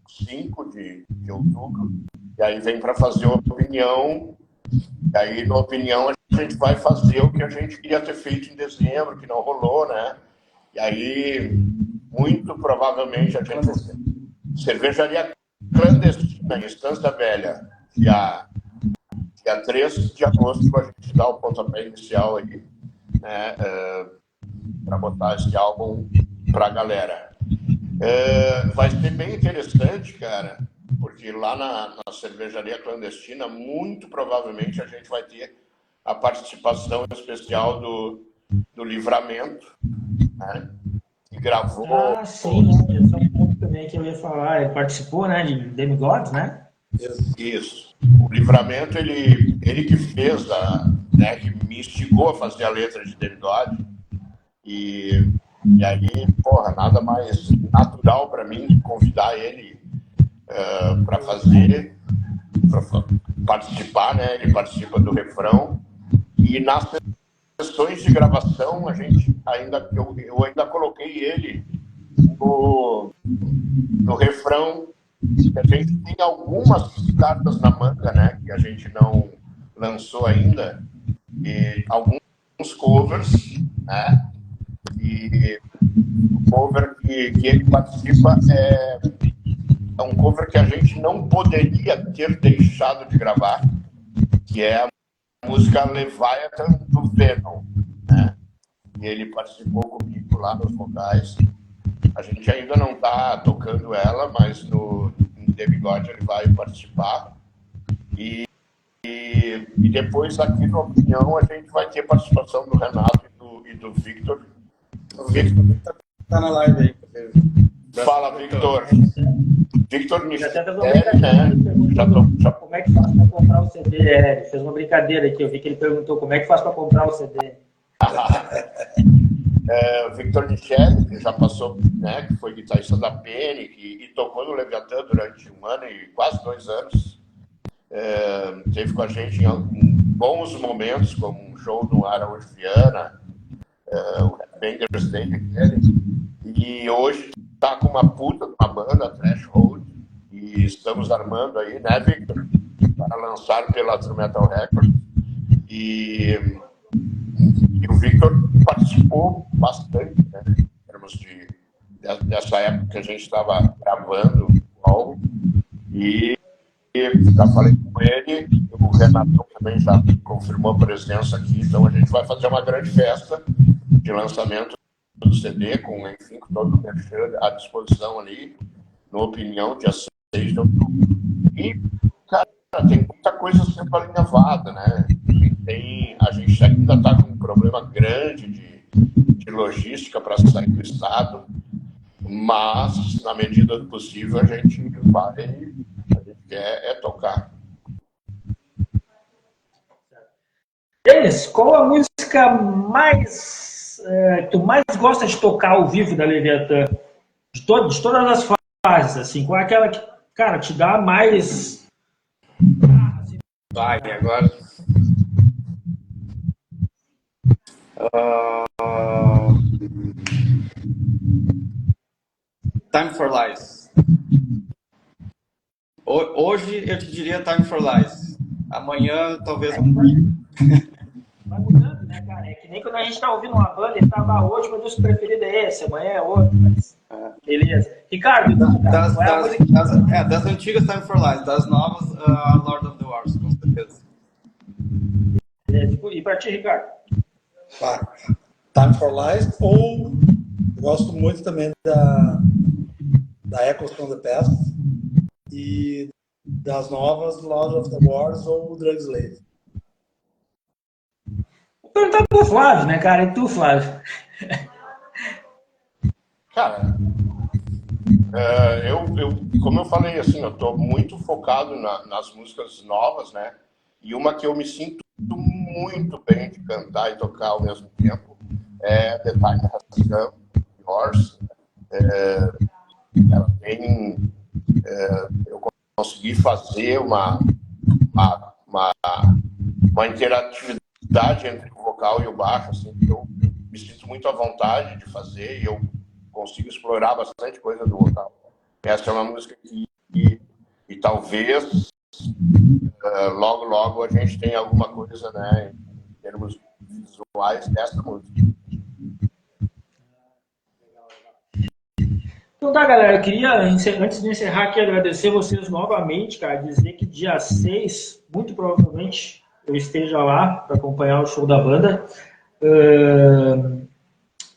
5 de outubro. E aí vem para fazer Opinião. E aí, na Opinião, a gente vai fazer o que a gente queria ter feito em dezembro, que não rolou, né? E aí, muito provavelmente, a gente... Cervejaria Clandestina, em Estância Velha, dia 3 de agosto, a gente dá o pontapé inicial aí, né? Para botar esse álbum para a galera. Vai ser bem interessante, cara, porque lá na Cervejaria Clandestina, muito provavelmente a gente vai ter a participação especial do Livramento, né? Que gravou... Ah, sim, esse é um ponto também que eu ia falar. Ele participou, né, de Demigods, né? Isso. O Livramento, ele que fez, né, que me instigou a fazer a letra de Demigods. E aí, porra, nada mais natural para mim convidar ele para participar, né? Ele participa do refrão. E nas sessões de gravação, eu ainda coloquei ele no refrão. A gente tem algumas cartas na manga, né? Que a gente não lançou ainda. E alguns covers, né? E o cover que ele participa é um cover que a gente não poderia ter deixado de gravar, que é a música Leviathan do Venom, né? E ele participou comigo lá nos vocais. A gente ainda não está tocando ela, mas no Demigod ele vai participar. E depois aqui no Opinião a gente vai ter participação do Renato e do Victor. O Victor tá na live aí. Fala, Victor. Victor Já até fez uma brincadeira, né? Como é que faz para comprar o CD? Ele fez uma brincadeira aqui, eu vi que ele perguntou como é que faz para comprar o CD. O Victor Michel, que já passou, né, que foi guitarrista da Penny e tocou no Leviatã durante 1 ano e quase 2 anos. Esteve com a gente em bons momentos, como um show no Araújo Viana, o Headbangers Day dele. E hoje está com uma puta de uma banda, Threshold, e estamos armando aí, né, Victor, para lançar pela True Metal Records. E o Victor participou bastante, né, em termos dessa época que a gente estava gravando o álbum. E já falei com ele, o Renato também já confirmou a presença aqui, então a gente vai fazer uma grande festa de lançamento do CD, com, enfim, com todo o merchan à disposição ali, no Opinião, dia 6 de outubro. E, cara, tem muita coisa sendo alinhavada, né? A gente ainda está com um problema grande de logística para sair do estado, mas, na medida do possível, a gente quer tocar. Denis, qual a música tu mais gosta de tocar ao vivo da Leviatã? de todas as fases, assim, qual é aquela que, cara, te dá mais... Vai, agora... Time for Lies. Hoje eu te diria Time for Lies. Amanhã talvez não. Vai mudando, né, cara? É que nem quando a gente tá ouvindo uma banda e tá lá, hoje meu disco preferido é esse, amanhã é outro. Mas... Beleza. Ricardo, das antigas Time for Lies, das novas Lord of the Wars, com certeza. Beleza. E pra ti, Ricardo? Time for Lies, ou eu gosto muito também da Echoes from the Past e das novas Lord of the Wars ou Drug Slave. Vou perguntar pro Flávio, né, cara? E tu, Flávio? Cara, como eu falei, assim, eu tô muito focado nas músicas novas, né? E uma que eu me sinto muito bem de cantar e tocar ao mesmo tempo é The Time Has Come, Horse. Ela tem... eu consegui fazer uma interatividade entre o vocal e o baixo, assim, que eu me sinto muito à vontade de fazer e eu consigo explorar bastante coisa do vocal. Essa é uma música que talvez logo a gente tenha alguma coisa, né, em termos visuais dessa música. Então tá, galera, eu queria, antes de encerrar aqui, agradecer vocês novamente, cara, dizer que dia 6, muito provavelmente, eu esteja lá para acompanhar o show da banda.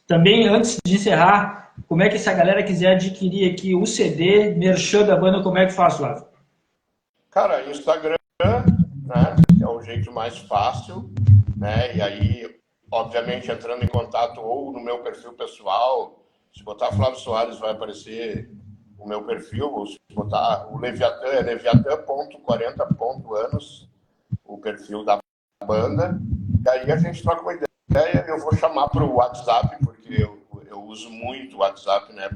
Também, antes de encerrar, como é que se a galera quiser adquirir aqui o CD, merchan da banda, como é que faz, Flávio? Cara, Instagram, né, é o jeito mais fácil, né, e aí, obviamente, entrando em contato ou no meu perfil pessoal. Se botar Flávio Soares vai aparecer o meu perfil, ou se botar o Leviatã, é leviatã.40.anos, o perfil da banda. E aí a gente troca uma ideia, eu vou chamar para o WhatsApp, porque eu uso muito o WhatsApp, né,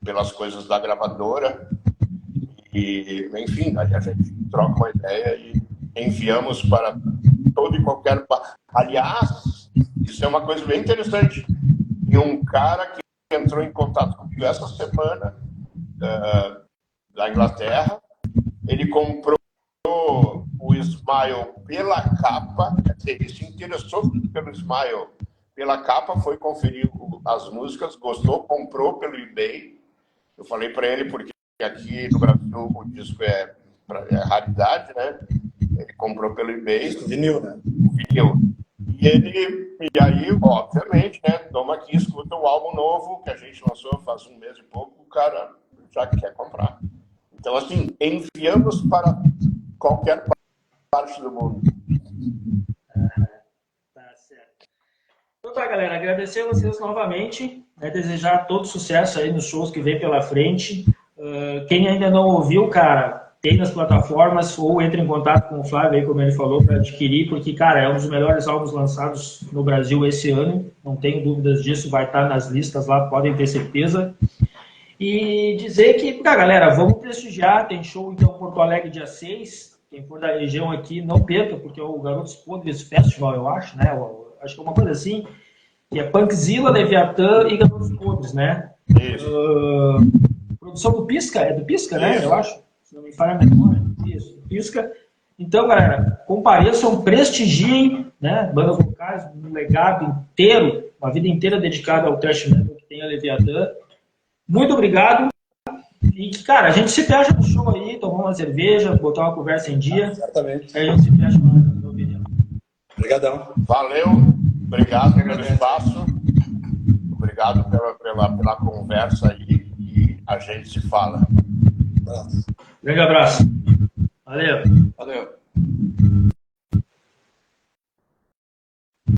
pelas coisas da gravadora. E, enfim, aí a gente troca uma ideia e enviamos para todo e qualquer... Aliás, isso é uma coisa bem interessante. E um cara que entrou em contato comigo essa semana, da Inglaterra, ele comprou o Smile pela capa, quer dizer, ele se interessou pelo Smile pela capa, foi conferir as músicas, gostou, comprou pelo eBay. Eu falei para ele, porque aqui no Brasil o disco é raridade, né? Ele comprou pelo eBay. Vinil, né? Vinil. E aí, obviamente, né, toma aqui, escuta o álbum novo que a gente lançou faz um mês e pouco, o cara já quer comprar. Então, assim, enviamos para qualquer parte do mundo. Tá certo. Então tá, galera, agradecer a vocês novamente, né, desejar todo sucesso aí nos shows que vem pela frente. Quem ainda não ouviu, cara, tem nas plataformas ou entra em contato com o Flávio aí, como ele falou, para adquirir, porque, cara, é um dos melhores álbuns lançados no Brasil esse ano, não tenho dúvidas disso, vai estar nas listas lá, podem ter certeza. E dizer que, galera, vamos prestigiar, tem show então em Porto Alegre dia 6, quem for da região aqui, não perca, porque é o Garotos Podres Festival, eu acho, né, acho que é uma coisa assim, que é Punkzilla, Leviatã e Garotos Podres, né? Isso. Produção do Pisca, é do Pisca, né, eu acho? Se não me falha a memória, isso, Pisca. Então, galera, compareçam, prestigiem, né, bandas vocais, um legado inteiro, uma vida inteira dedicada ao thrash metal que tem a Leviatã. Muito obrigado. E, cara, a gente se fecha no show aí, tomar uma cerveja, botar uma conversa em dia. Certamente. Aí a gente se fecha na minha opinião. Obrigadão. Valeu, obrigado pelo espaço, obrigado pela conversa aí e a gente se fala. Abraço. Grande abraço. Valeu. Valeu.